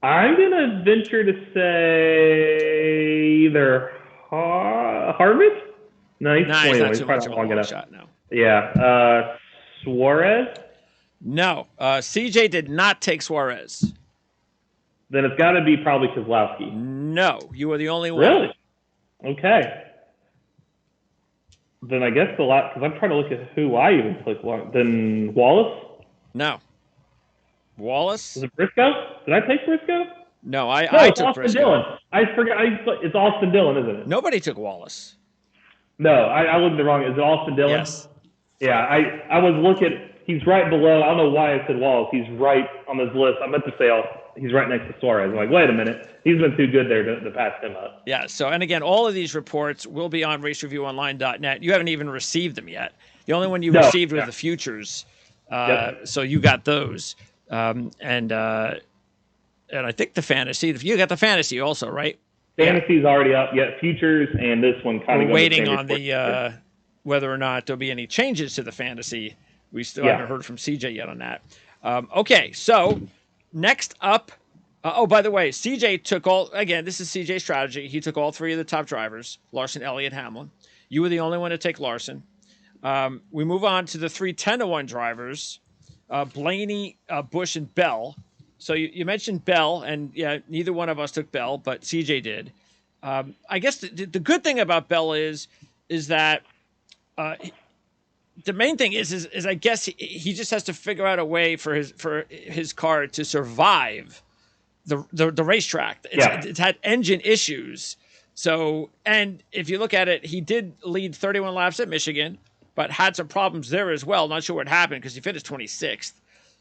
I'm going to venture to say either Harvick? No, he's 21. He's not he's too much of a long enough. shot now. Yeah. Suarez? No. CJ did not take Suarez. Then it's got to be probably Keselowski. No. You were the only one. Really? Okay. Then I guess because I'm trying to look at who I even took. Then Wallace? No. Wallace? Was it Briscoe? Did I take Briscoe? No, I took Austin Briscoe. Dillon. I forgot. It's Austin Dillon, isn't it? Nobody took Wallace. No, I looked at the wrong. Is it Austin Dillon? Yes. Yeah, I was looking. He's right below. I don't know why I said Wallace. He's right on this list. I meant to say he's right next to Suarez. I'm like, wait a minute. He's been too good there to pass him up. Yeah. So, and again, all of these reports will be on racereviewonline.net. You haven't even received them yet. The only one you received was the futures. So you got those. And I think the fantasy. You got the fantasy also, right? Fantasy's already up. Yeah, futures and this one kind of waiting on the whether or not there'll be any changes to the fantasy. We still haven't heard from CJ yet on that. Okay, so next up. By the way, CJ took this is CJ's strategy. He took all three of the top drivers, Larson, Elliott, Hamlin. You were the only one to take Larson. We move on to the 3 10-1 drivers, Blaney, Busch, and Bell. So you mentioned Bell, and yeah, neither one of us took Bell, but CJ did. I guess the good thing about Bell is that the main thing is I guess he just has to figure out a way for his car to survive the racetrack. It's had engine issues. So, and if you look at it, he did lead 31 laps at Michigan, but had some problems there as well. Not sure what happened because he finished 26th.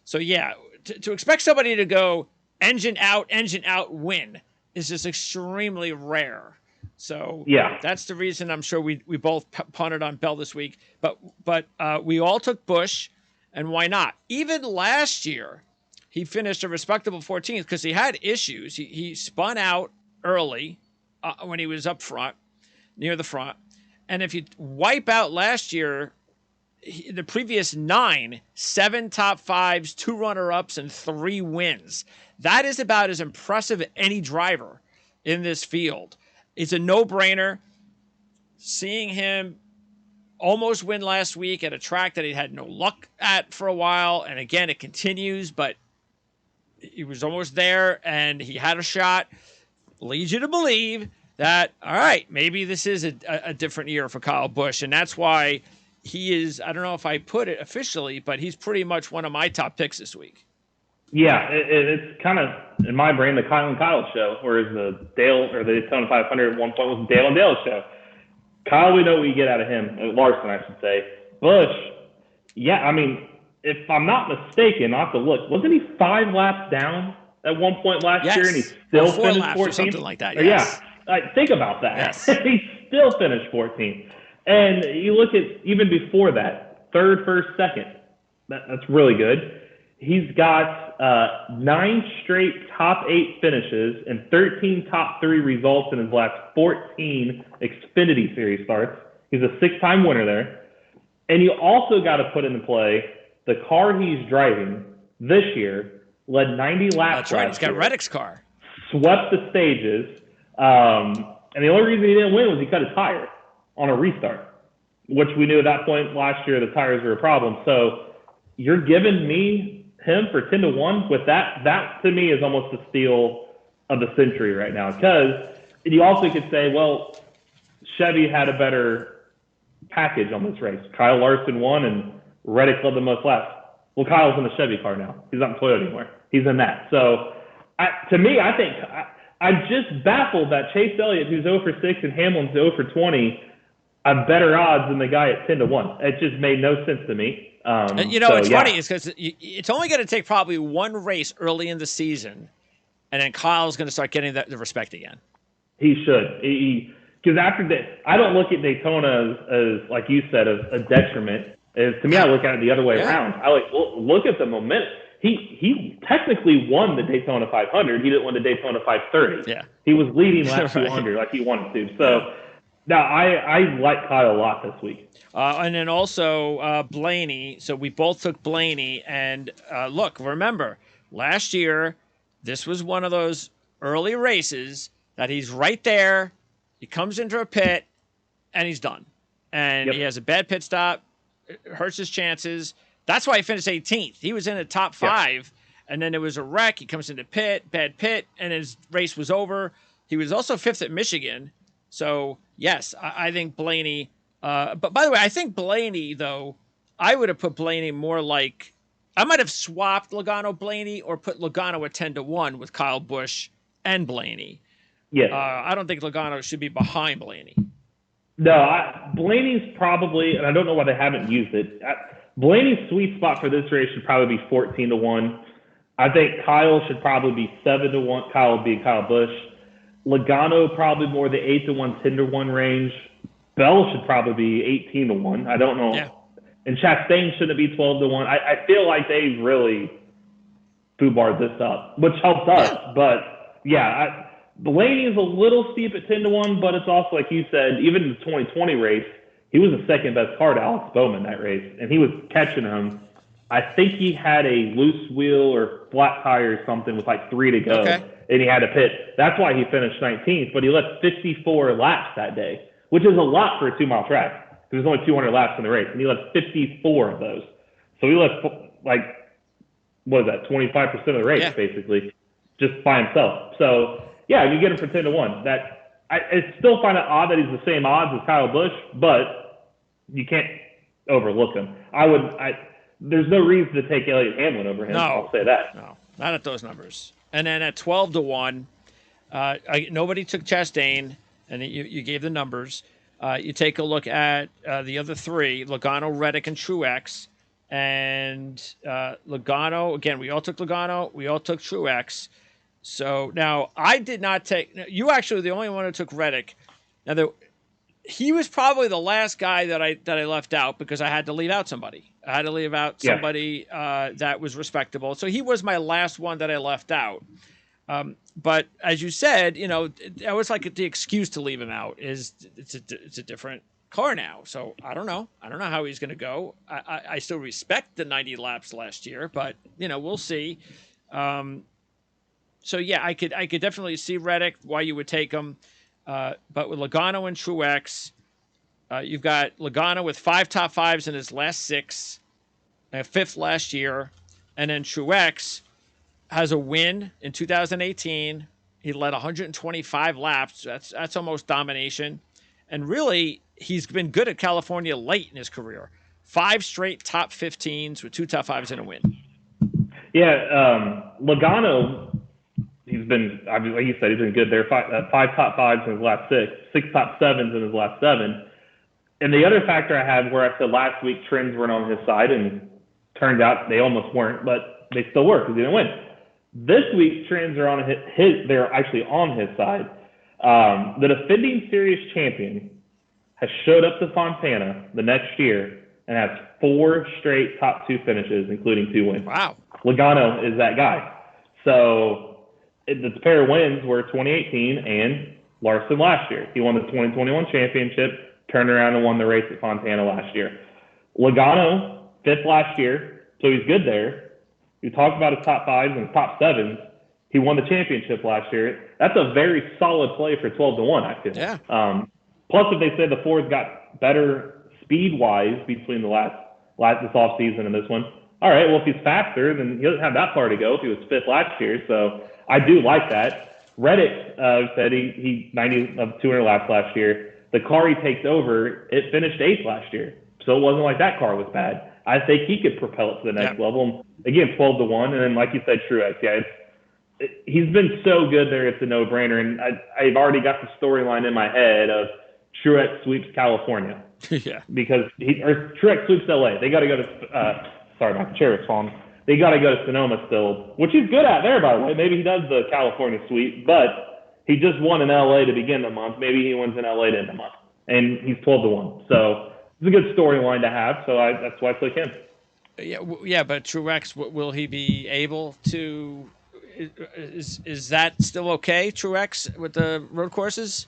So yeah, to expect somebody to go engine out, win is just extremely rare. So that's the reason I'm sure we both punted on Bell this week. But we all took Busch, and why not? Even last year, he finished a respectable 14th because he had issues. He spun out early when he was up front, near the front. And if you wipe out last year, the previous 7 top 5s, 2 runner-ups, and 3 wins. That is about as impressive as any driver in this field. It's a no-brainer. Seeing him almost win last week at a track that he had no luck at for a while, and again, it continues, but he was almost there, and he had a shot. Leads you to believe that, all right, maybe this is a different year for Kyle Busch, and that's why he is, I don't know if I put it officially, but he's pretty much one of my top picks this week. Yeah, it's kind of, in my brain, the Kyle and Kyle show, whereas the Daytona 500 at one point was the Dale and Dale show. Kyle, we know what we get out of him. Larson, I should say. Busch, yeah, I mean, if I'm not mistaken, I'll have to look. Wasn't he 5 laps down at one point last year, and he still finished 14th? Or something like that, yes. Yeah, think about that. Yes. He still finished 14th. And you look at even before that, third, first, second. That's really good. He's got 9 straight top 8 finishes and 13 top 3 results in his last 14 Xfinity Series starts. He's a 6-time winner there. And you also got to put into play the car he's driving this year led 90 laps. That's right. He's got Reddick's car. Swept the stages. And the only reason he didn't win was he cut his tire on a restart, which we knew at that point last year the tires were a problem. So you're giving me him for 10-1 with that. That to me is almost the steal of the century right now. Because you also could say, well, Chevy had a better package on this race. Kyle Larson won and Reddick led the most laps. Well, Kyle's in the Chevy car now. He's not in Toyota anymore. He's in that. So to me, I think I'm just baffled that Chase Elliott, who's 0 for 6 and Hamlin's 0 for 20, have better odds than the guy at 10-1. It just made no sense to me. It's funny is because it's only going to take probably one race early in the season, and then Kyle's going to start getting the respect again. He should. Because after that, I don't look at Daytona as like you said, a detriment. To me, I look at it the other way around. I look at the momentum. He technically won the Daytona 500. He didn't win the Daytona 530. Yeah. He was leading lap 200 like he wanted to. So, now I like Kyle a lot this week. And then also Blaney. So we both took Blaney. And look, remember, last year, this was one of those early races that he's right there. He comes into a pit, and he's done. And he has a bad pit stop. It hurts his chances. That's why he finished 18th. He was in the top 5, and then there was a wreck. He comes into bad pit, and his race was over. He was also 5th at Michigan. So, yes, I think Blaney but by the way, I think Blaney, though, I would have put Blaney more like I might have swapped Logano Blaney or put Logano at 10-1 with Kyle Busch and Blaney. Yeah. I don't think Logano should be behind Blaney. No, Blaney's probably, and I don't know why they haven't used it. Blaney's sweet spot for this race should probably be 14-1. I think Kyle should probably be 7-1. Kyle would be Kyle Busch. Logano probably more the 8-1, 10-1 range. Bell should probably be 18-1. I don't know. Yeah. And Chastain shouldn't be 12-1. I feel like they really foobarred this up, which helps us. Yeah. But yeah, Blaney is a little steep at 10-1, but it's also, like you said, even in the 2020 race, he was the second best car to Alex Bowman that race, and he was catching him. I think he had a loose wheel or flat tire or something with like 3 to go, and he had to pit. That's why he finished 19th, but he led 54 laps that day, which is a lot for a 2-mile track. There's only 200 laps in the race, and he led 54 of those. So he led, like, what is that, 25% of the race, basically, just by himself. So, yeah, you get him for 10-1. I still find it odd that he's the same odds as Kyle Busch, but you can't overlook him. There's no reason to take Elliott Hamlin over him. No, I'll say that. No, not at those numbers. And then at 12-1, nobody took Chastain, and you gave the numbers. You take a look at the other three: Logano, Reddick, and Truex. And Logano, again, we all took Logano. We all took Truex. So now I did not take. You actually were the only one who took Reddick. Now he was probably the last guy that I left out because I had to leave out somebody. I had to leave out somebody that was respectable. So he was my last one that I left out. But as you said, that was like the excuse to leave him out. It's a different car now. So I don't know. I don't know how he's going to go. I still respect the 90 laps last year, but we'll see. So yeah, I could definitely see Reddick, why you would take him. But with Logano and Truex, you've got Logano with 5 top 5s in his last 6, a 5th last year, and then Truex has a win in 2018. He led 125 laps. That's almost domination. And really, he's been good at California late in his career. 5 straight top 15s with 2 top 5s and a win. Yeah, Logano, he's been, like you said, he's been good there. 5 top 5s in his last 6 top 7s in his last 7. And the other factor I had where I said last week trends weren't on his side, and turned out they almost weren't, but they still were because he didn't win. This week trends are on they're actually on his side. The defending series champion has showed up to Fontana the next year and has 4 straight top 2 finishes, including 2 wins. Wow. Logano is that guy. So the pair of wins were 2018 and Larson last year. He won the 2021 championship, turned around and won the race at Fontana last year. Logano, 5th last year, so he's good there. You talked about his top 5s and his top 7s. He won the championship last year. That's a very solid play for 12-1, I feel. Yeah. Plus, if they said the Fords got better speed-wise between this offseason and this one, all right, well, if he's faster, then he doesn't have that far to go if he was 5th last year. So I do like that. Reddick said he 90 of 200 laps last year. The car he takes over, it finished 8th last year. So it wasn't like that car was bad. I think he could propel it to the next level. Again, 12-1. And then, like you said, Truex, he's been so good there, it's a no-brainer. And I've already got the storyline in my head of Truex sweeps California. Yeah. Because Truex sweeps LA. They got to go to sorry, my chair is falling. They got to go to Sonoma still, which he's good at there, by the way. Maybe he does the California sweep, but he just won in LA to begin the month. Maybe he wins in LA to end the month. And he's 12-1. So it's a good storyline to have. So that's why I took him. Yeah, but Truex, will he be able to? Is that still okay, Truex, with the road courses?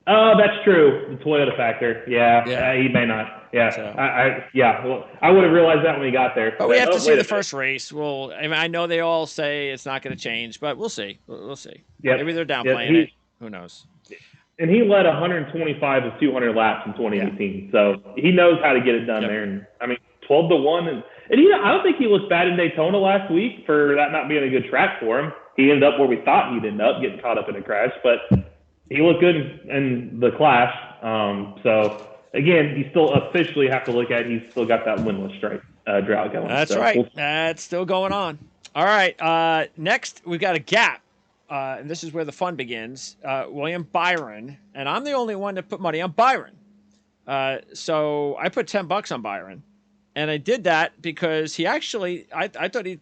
Oh, that's true. The Toyota factor. Yeah. He may not. Yeah. So. Well, I would have realized that when we got there. But we have to see the first race. I know they all say it's not going to change, but we'll see. We'll see. Yep. Maybe they're downplaying it. Who knows? And he led 125 of 200 laps in 2018. So he knows how to get it done there. And 12-1. And I don't think he looked bad in Daytona last week for that not being a good track for him. He ended up where we thought he'd end up, getting caught up in a crash. But he looked good in the clash. So, again, you still officially have to look at he's still got that winless drought going. That's right. That's still going on. All right. Next, we've got a gap. and this is where the fun begins. William Byron, and I'm the only one that put money on Byron. So I put $10 on Byron, and I did that because he actually, I thought he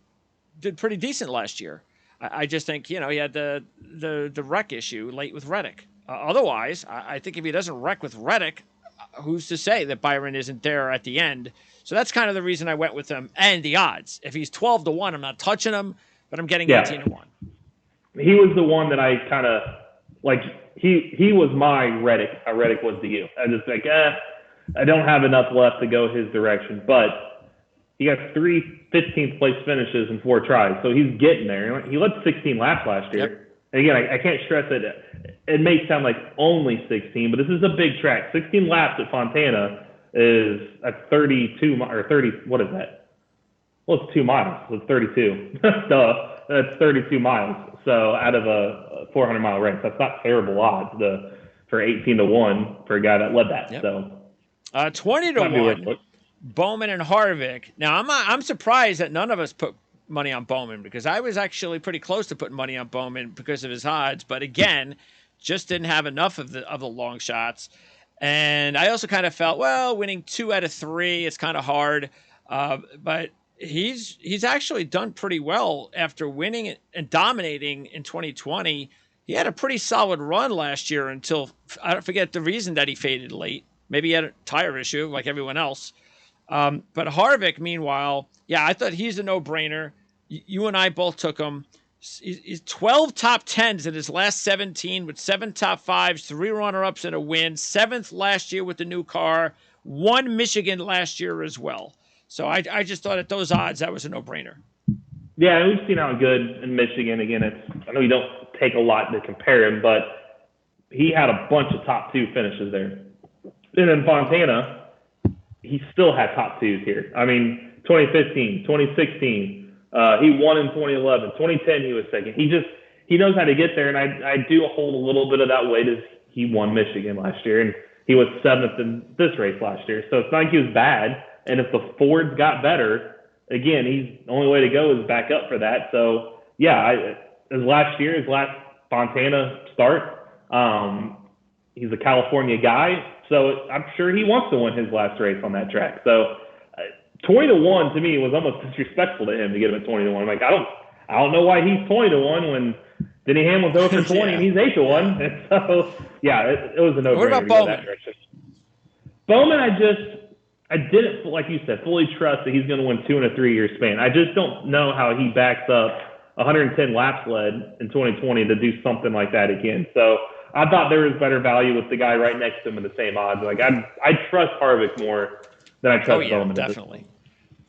did pretty decent last year. I just think, he had the wreck issue late with Reddick. Otherwise, I think if he doesn't wreck with Reddick, who's to say that Byron isn't there at the end? So that's kind of the reason I went with him. And the odds. If he's 12-1, I'm not touching him, but I'm getting 18-1. He was the one that I kind of like. He was my Reddick. How Reddick was to you. I just like, I don't have enough left to go his direction. But he got 3 15th place finishes in 4 tries, so he's getting there. He led 16 laps last year. Yep. And again, I can't stress it. It may sound like only 16, but this is a big track. 16 laps at Fontana is at 32 or 30. What is that? Well, it's 2 miles. So it's 32. So that's 32 miles. So out of a 400-mile race, that's not terrible odds for 18-1 for a guy that led that. Yep. So 20-1. Bowman and Harvick. Now I'm surprised that none of us put money on Bowman, because I was actually pretty close to putting money on Bowman because of his odds, but again, just didn't have enough of the long shots. And I also kind of felt, well, winning 2 out of 3, it's kind of hard. But he's actually done pretty well after winning and dominating in 2020. He had a pretty solid run last year until, I don't forget the reason that he faded late. Maybe he had a tire issue like everyone else. But Harvick, meanwhile, yeah, I thought he's a no-brainer. You and I both took him. He's 12 top 10s in his last 17 with 7 top 5s, 3 runner-ups and a win. 7th last year with the new car. 1 Michigan last year as well. So I just thought at those odds, that was a no-brainer. Yeah, and we've seen how good in Michigan. Again, I know you don't take a lot to compare him, but he had a bunch of top 2 finishes there. And in Fontana, he still had top 2s here. I mean, 2015, 2016, he won in 2011, 2010 he was second. He knows how to get there, and I do hold a little bit of that weight as he won Michigan last year, and he was 7th in this race last year. So it's not like he was bad, and if the Fords got better, again, the only way to go is back up for that. So yeah, his last Fontana start, he's a California guy, so I'm sure he wants to win his last race on that track. So 20-1 to me was almost disrespectful to him to get him at 20-1. I'm like, I don't know why he's 20-1 when Denny Hamlin's over 20 yeah. And he's 8-1. And so yeah, it was a no-brainer. What about Bowman? Bowman, I didn't, like you said, fully trust that he's going to win 2 in a 3-year span. I just don't know how he backs up 110 laps led in 2020 to do something like that again. So I thought there was better value with the guy right next to him in the same odds. Like I trust Harvick more than I trust Bowman. Definitely.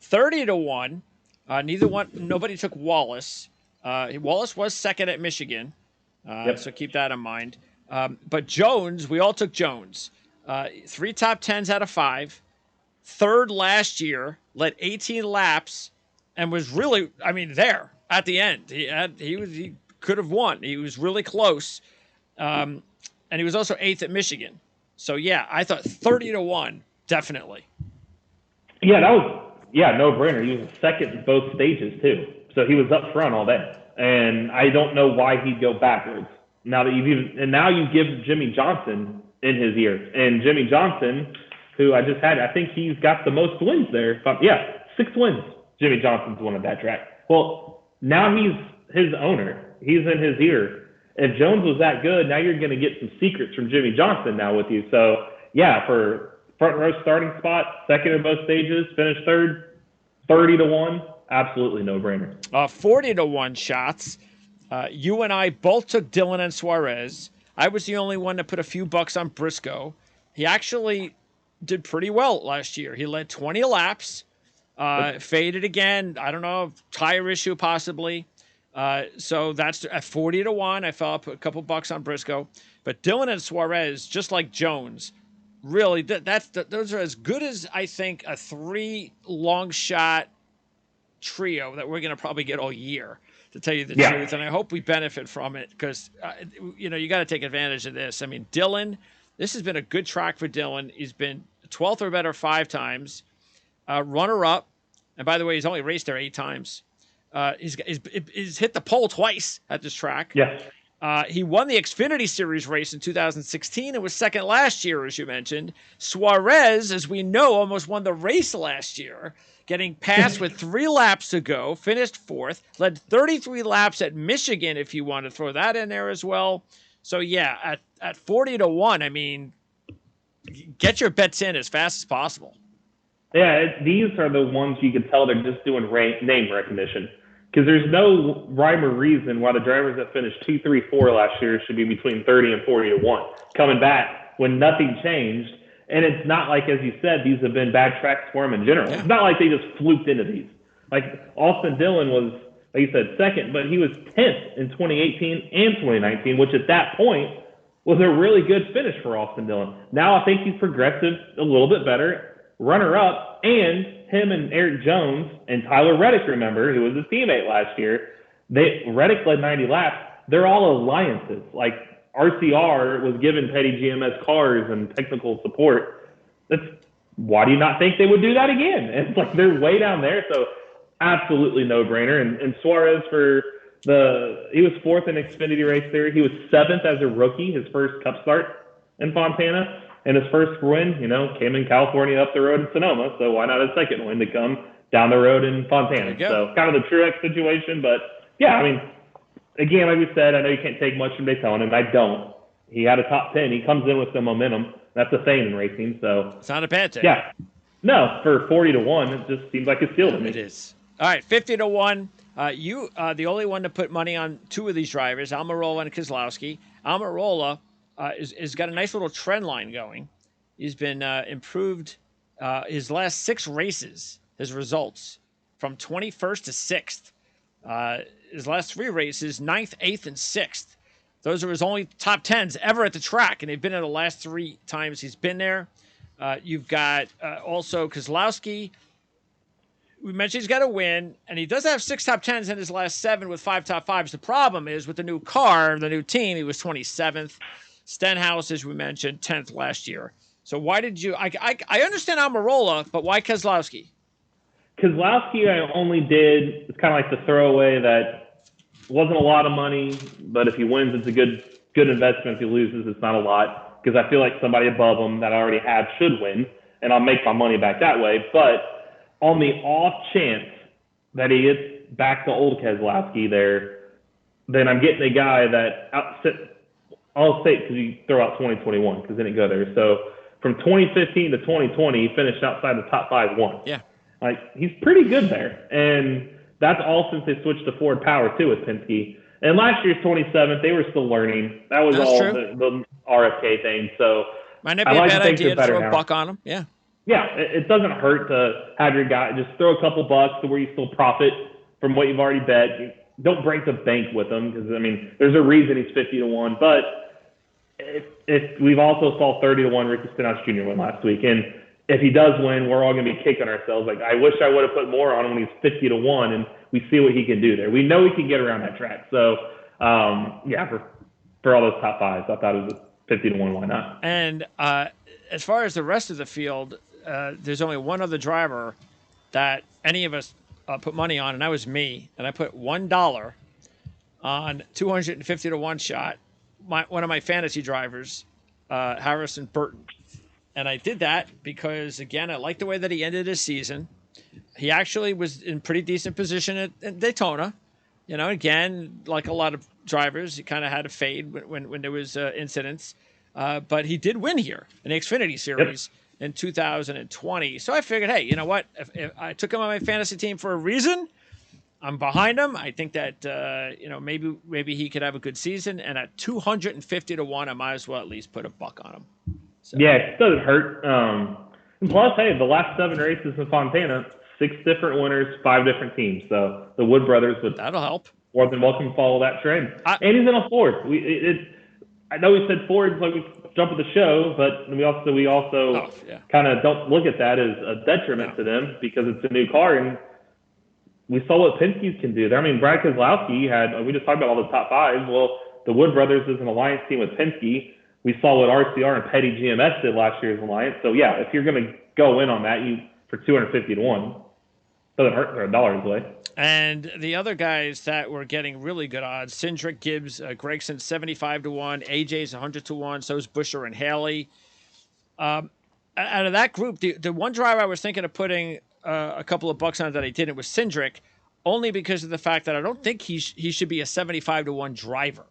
30-1. Nobody took Wallace. Wallace was second at Michigan, so keep that in mind. But Jones, we all took Jones. 3 top 10s out of 5. 3rd last year, led 18 laps, and was really, there at the end. He could have won. He was really close, and he was also 8th at Michigan. So yeah, I thought 30-1, definitely. Yeah, that was no-brainer. He was second in both stages too, so he was up front all day. And I don't know why he'd go backwards. Now that you give Jimmy Johnson in his ear, and Jimmy Johnson, who I just had, I think he's got the most wins there. 6 wins. Jimmy Johnson's won at that track. Well, now he's his owner. He's in his ear. If Jones was that good, now you're going to get some secrets from Jimmy Johnson now with you. So yeah, for front row starting spot, second in both stages, finished 3rd, 30-1, absolutely no-brainer. 40-1 shots. You and I both took Dillon and Suarez. I was the only one that put a few bucks on Briscoe. He actually did pretty well last year. He led 20 laps, faded again. I don't know, tire issue possibly. So that's at 40-1. I fell up a couple bucks on Briscoe. But Dillon and Suarez, just like Jones, really, those are as good as I think a 3 long shot trio that we're going to probably get all year, to tell you the truth. And I hope we benefit from it because, you got to take advantage of this. Dillon, this has been a good track for Dillon. He's been 12th or better 5 times, runner-up. And by the way, he's only raced there 8 times. He's hit the pole twice at this track. Yes. He won the Xfinity Series race in 2016 and was second last year, as you mentioned. Suarez, as we know, almost won the race last year, getting past with 3 laps to go, finished fourth, led 33 laps at Michigan, if you want to throw that in there as well. So, yeah, at 40 to 1, I mean, get your bets in as fast as possible. Yeah, these are the ones you can tell they're just doing name recognition. Because there's no rhyme or reason why the drivers that finished 2, 3, 4 last year should be between 30 and 40 to 1 coming back when nothing changed. And it's not like, as you said, these have been bad tracks for him in general. Yeah. It's not like they just fluked into these. Like Austin Dillon was, like you said, second, but he was 10th in 2018 and 2019, which at that point was a really good finish for Austin Dillon. Now I think he's progressive a little bit better. Runner-up, and him and Eric Jones and Tyler Reddick, remember, who was his teammate last year, Reddick led 90 laps. They're all alliances. Like RCR was given Petty GMS cars and technical support. Why do you not think they would do that again? It's like they're way down there, so absolutely no-brainer. And Suarez he was fourth in Xfinity race there. He was seventh as a rookie, his first Cup start in Fontana. And his first win, came in California up the road in Sonoma. So why not a second win to come down the road in Fontana? So kind of the Truex situation. But, yeah, I mean, again, like we said, I know you can't take much from Daytona, and I don't. He had a top 10. He comes in with some momentum. That's a thing in racing. So it's not a bad thing. Yeah. No, for 40 to 1, it just seems like a steal to me. It is. All right, 50 to 1. You the only one to put money on 2 of these drivers, Almirola and Keselowski. Almirola is got a nice little trend line going. He's been improved his last 6 races, his results, from 21st to 6th. His last 3 races, 9th, 8th, and 6th. Those are his only top 10s ever at the track, and they've been in the last 3 times he's been there. You've got also Keselowski. We mentioned he's got a win, and he does have 6 top 10s in his last 7 with 5 top 5s. The problem is with the new car, the new team, he was 27th. Stenhouse, as we mentioned, 10th last year. So why did you? I understand Almirola, but why Keselowski? Keselowski, I only did. It's kind of like the throwaway that wasn't a lot of money, but if he wins, it's a good investment. If he loses, it's not a lot because I feel like somebody above him that I already have should win, and I'll make my money back that way. But on the off chance that he gets back to old Keselowski there, then I'm getting a guy that I'll say because you throw out 2021 because then it go there. So from 2015 to 2020, he finished outside the top 5 once. Yeah. Like, he's pretty good there. And that's all since they switched to Ford Power, too, with Penske. And last year's 27th, they were still learning. That's all the RFK thing. So might not be a bad idea to throw a buck on him. Yeah. Yeah, it doesn't hurt to have your guy just throw a couple bucks to where you still profit from what you've already bet. Don't break the bank with him because, I mean, there's a reason he's 50 to 1. But if we've also saw 30 to 1 Ricky Stenhouse Jr. win last week. And if he does win, we're all going to be kicking ourselves. Like, I wish I would have put more on him when he's 50 to 1, and we see what he can do there. We know he can get around that track. So, for all those top 5s, I thought it was a 50 to 1. Why not? And as far as the rest of the field, there's only one other driver that any of us put money on, and that was me. And I put $1 on 250 to 1 shot. One of my fantasy drivers, Harrison Burton. And I did that because, again, I like the way that he ended his season. He actually was in pretty decent position at Daytona. Again, like a lot of drivers, he kind of had a fade when there was incidents. But he did win here in the Xfinity Series in 2020. So I figured, hey, you know what? If I took him on my fantasy team for a reason. I'm behind him. I think that maybe he could have a good season. And at 250 to 1, I might as well at least put a buck on him. So. Yeah, it doesn't hurt. And plus, hey, the last 7 races in Fontana, 6 different winners, 5 different teams. So the Wood brothers that'll help. More than welcome to follow that trend. And he's in a Ford. I know we said Ford's like we jump at the show, but we also kind of don't look at that as a detriment to them because it's a new car and. We saw what Penske's can do there. I mean, Brad Keselowski we just talked about all the top 5s. Well, the Wood brothers is an alliance team with Penske. We saw what RCR and Petty GMS did last year's alliance. So, yeah, if you're going to go in on that, for 250 to 1. Doesn't hurt for $1 away. And the other guys that were getting really good odds: Cindric, Gibbs, Gregson 75-1, AJ's 100-1. So is Busher and Haley. Out of that group, the one driver I was thinking of putting a couple of bucks on that I didn't was Cindric, only because of the fact that I don't think he should be a 75-1 driver.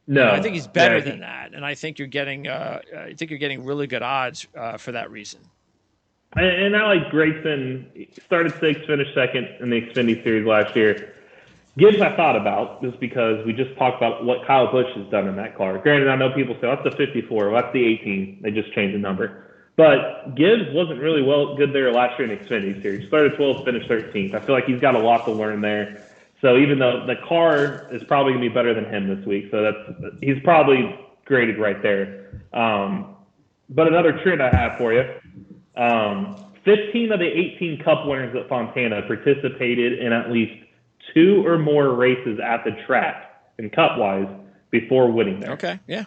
No, I think he's better than that, and I think you're getting really good odds for that reason. And I like Grayson. He started 6th, finished 2nd in the Xfinity Series last year. Gibbs I thought about just because we just talked about what Kyle Busch has done in that car. Granted, I know people say, that's the 54, well, that's the 18. They just changed the number. But Gibbs wasn't really good there last year in the Xfinity Series. Started 12th, finished 13th. I feel like he's got a lot to learn there. So even though the car is probably going to be better than him this week, so he's probably graded right there. But another trend I have for you, 15 of the 18 Cup winners at Fontana participated in at least 2 or more races at the track in Cup-wise before winning there. Okay, yeah.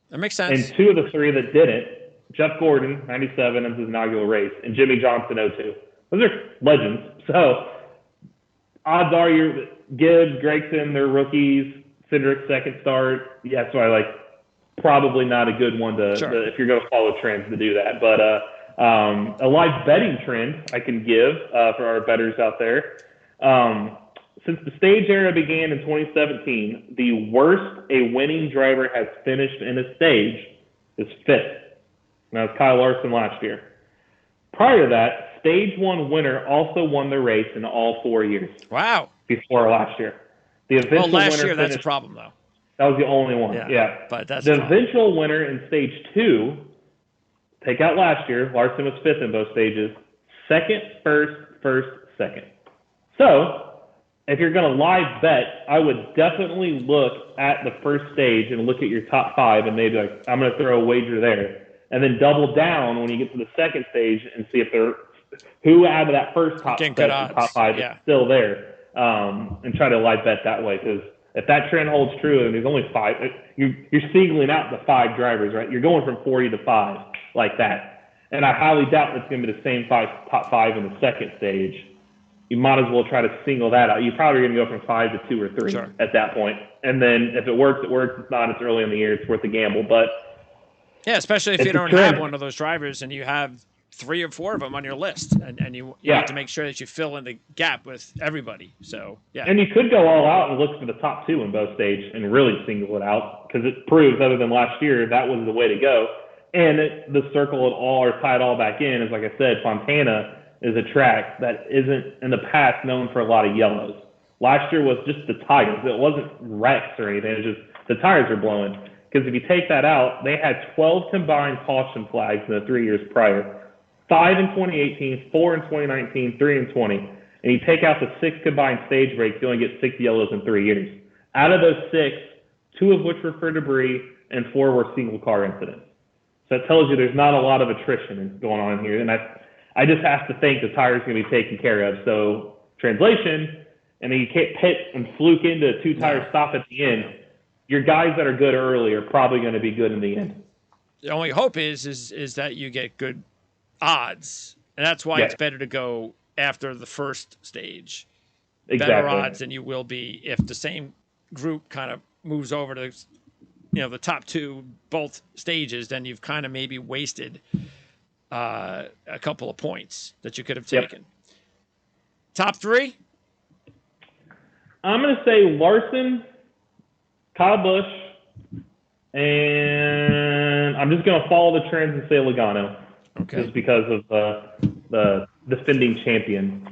That makes sense. And 2 of the 3 that didn't, Jeff Gordon, 97, in his inaugural race, and Jimmy Johnson, 02. Those are legends. So odds are Gibbs, Gregson, they're rookies. Cindric, 2nd start. Yeah, so I like probably not a good one if you're going to follow trends to do that. But a live betting trend I can give for our bettors out there. Since the stage era began in 2017, the worst a winning driver has finished in a stage is 5th. Now, it's Kyle Larson last year. Prior to that, stage 1 winner also won the race in all 4 years. Wow. Before last year. The eventual last winner year, that's a problem, though. That was the only one. Yeah. But that's the eventual winner in stage 2, take out last year, Larson was 5th in both stages. 2nd, 1st, 2nd. So, if you're going to live bet, I would definitely look at the first stage and look at your top 5 and maybe like, I'm going to throw a wager there. And then double down when you get to the second stage and see if who out of that first top 5 is still there, and try to live bet that way. Because if that trend holds true and there's only 5, you're singling out the 5 drivers, right? You're going from 40 to 5 like that. And I highly doubt it's going to be the same top 5 in the second stage. You might as well try to single that out. You're probably going to go from 5 to 2 or 3 at that point. And then if it works, it works. If not, it's early in the year. It's worth a gamble. But yeah, especially if you don't have one of those drivers and you have 3 or 4 of them on your list, and you need to make sure that you fill in the gap with everybody. So yeah, and you could go all out and look for the top 2 in both stages and really single it out because it proves, other than last year, that was the way to go. And the circle it all or tie it all back in is, like I said, Fontana is a track that isn't in the past known for a lot of yellows. Last year was just the tires. It wasn't wrecks or anything. It was just the tires were blowing. Because if you take that out, they had 12 combined caution flags in the 3 years prior. 5 in 2018, 4 in 2019, 3 in 20. And you take out the 6 combined stage breaks, you only get 6 yellows in 3 years. Out of those 6, 2 of which were for debris and 4 were single car incidents. So it tells you there's not a lot of attrition going on here. And I just have to think the tire's going to be taken care of. So translation, and then you can't pit and fluke into a 2-tire stop at the end. Your guys that are good early are probably going to be good in the end. The only hope is that you get good odds, and that's why it's better to go after the first stage. Exactly. Better odds than you will be if the same group kind of moves over to the top 2 both stages. Then you've kind of maybe wasted a couple of points that you could have taken. Top 3? I'm going to say Larson, Kyle Busch, and I'm just going to follow the trends and say Logano. Okay. Just because of the defending champion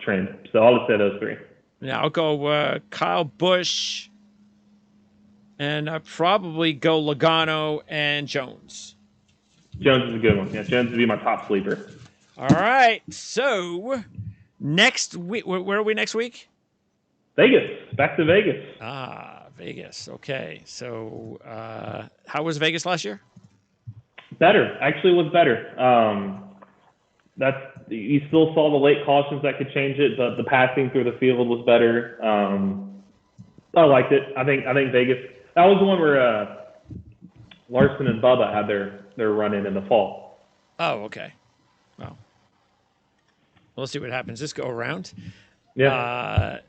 trend. So I'll just say those 3. Yeah, I'll go Kyle Busch, and I'll probably go Logano and Jones. Jones is a good one. Yeah, Jones would be my top sleeper. All right. So next week, where are we next week? Vegas. Back to Vegas. Vegas. Okay. So how was Vegas last year? Better. Actually, was better. You still saw the late cautions that could change it, but the passing through the field was better. I liked it. I think Vegas. That was the one where Larson and Bubba had their run in the fall. Oh, okay. Well, We'll see what happens this go around. Yeah.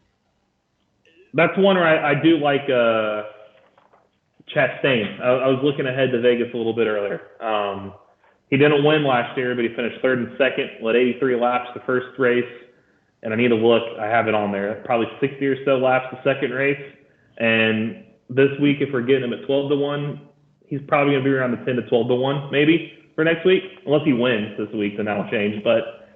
That's one where I do like Chastain. I was looking ahead to Vegas a little bit earlier. He didn't win last year, but he finished third and second, led 83 laps the first race. And I need to look. I have it on there. Probably 60 or so laps the second race. And this week, if we're getting him at 12-1, he's probably going to be around the 10 to 12-1 maybe for next week, unless he wins this week. Then that'll change. But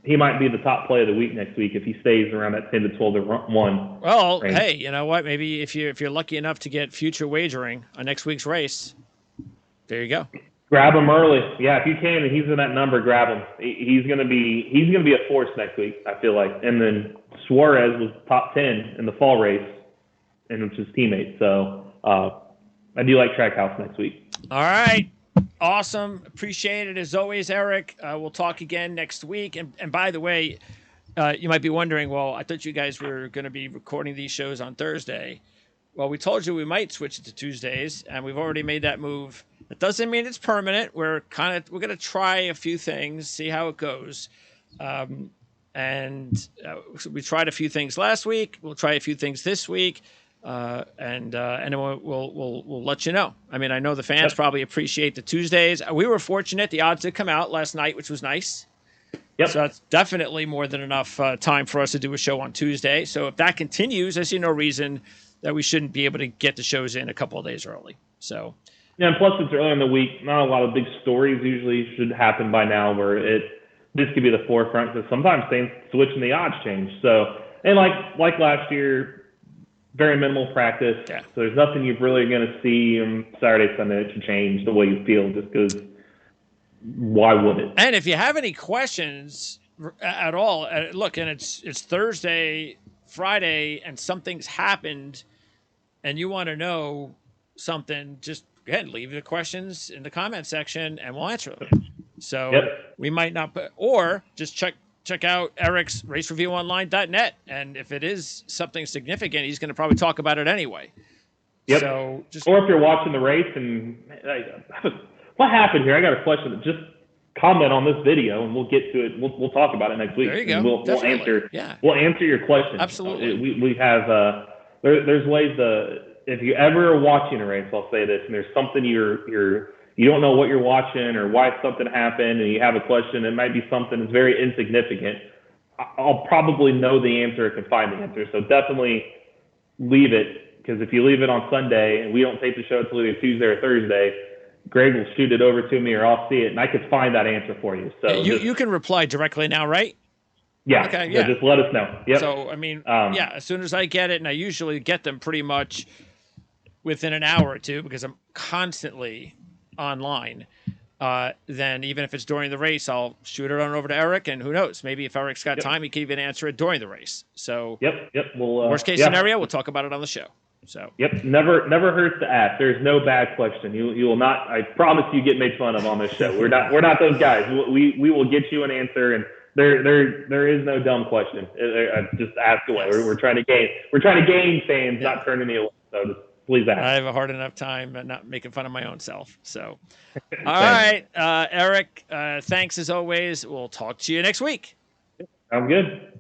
he might be the top play of the week next week if he stays around that 10 to 12-1. Well, range. Hey, you know what? Maybe if you're lucky enough to get future wagering on next week's race, there you go. Grab him early. Yeah, if you can, and he's in that number, grab him. He's gonna be a force next week, I feel like. And then Suarez was top 10 in the fall race, and it's his teammate. So I do like Trackhouse next week. All right. Awesome. Appreciate it as always, Eric. We'll talk again next week. And by the way, you might be wondering, well, I thought you guys were going to be recording these shows on Thursday. Well, we told you we might switch it to Tuesdays, and we've already made that move. That doesn't mean it's permanent. We're going to try a few things, see how it goes. So we tried a few things last week. We'll try a few things this week. And then we'll let you know. I mean, I know the fans probably appreciate the Tuesdays. We were fortunate; the odds did come out last night, which was nice. Yep. So that's definitely more than enough time for us to do a show on Tuesday. So if that continues, I see no reason that we shouldn't be able to get the shows in a couple of days early. So. Yeah, and plus it's early in the week. Not a lot of big stories usually should happen by now, where this could be the forefront because sometimes things switch and the odds change. So, and like last year. Very minimal practice, so there's nothing you're really going to see on Saturday, Sunday that should change the way you feel just because why would it? And if you have any questions at all, look, and it's Thursday, Friday, and something's happened and you want to know something, just go ahead and leave the questions in the comment section and we'll answer them. So we might not, or just check out Eric's racereviewonline.net. And if it is something significant, he's going to probably talk about it anyway. Yep. So or if you're watching the race and what happened here? I got a question. Just comment on this video and we'll get to it. We'll talk about it next week. There you go. We'll answer. Yeah. We'll answer your question. Absolutely. We have there's ways to, if you ever are watching a race, I'll say this, and there's something you don't know what you're watching or why something happened and you have a question, it might be something that's very insignificant. I'll probably know the answer or can find the answer. So definitely leave it, because if you leave it on Sunday and we don't tape the show until either Tuesday or Thursday, Greg will shoot it over to me or I'll see it and I could find that answer for you. So you can reply directly now, right? Yeah. Okay. Yeah. So just let us know. Yep. So, I mean, as soon as I get it, and I usually get them pretty much within an hour or two because I'm constantly online, then even if it's during the race, I'll shoot it on over to Eric, and who knows, maybe if Eric's got time, he can even answer it during the race. So worst case scenario, we'll talk about it on the show. So never hurts to ask. There's no bad question. You will not, I promise you, get made fun of on this show. We're not those guys. We will get you an answer, and there is no dumb question. Just ask away. We're trying to gain fans, not turn any away. So just please ask. I have a hard enough time not making fun of my own self. So, all right, Eric, thanks as always. We'll talk to you next week. Sounds good.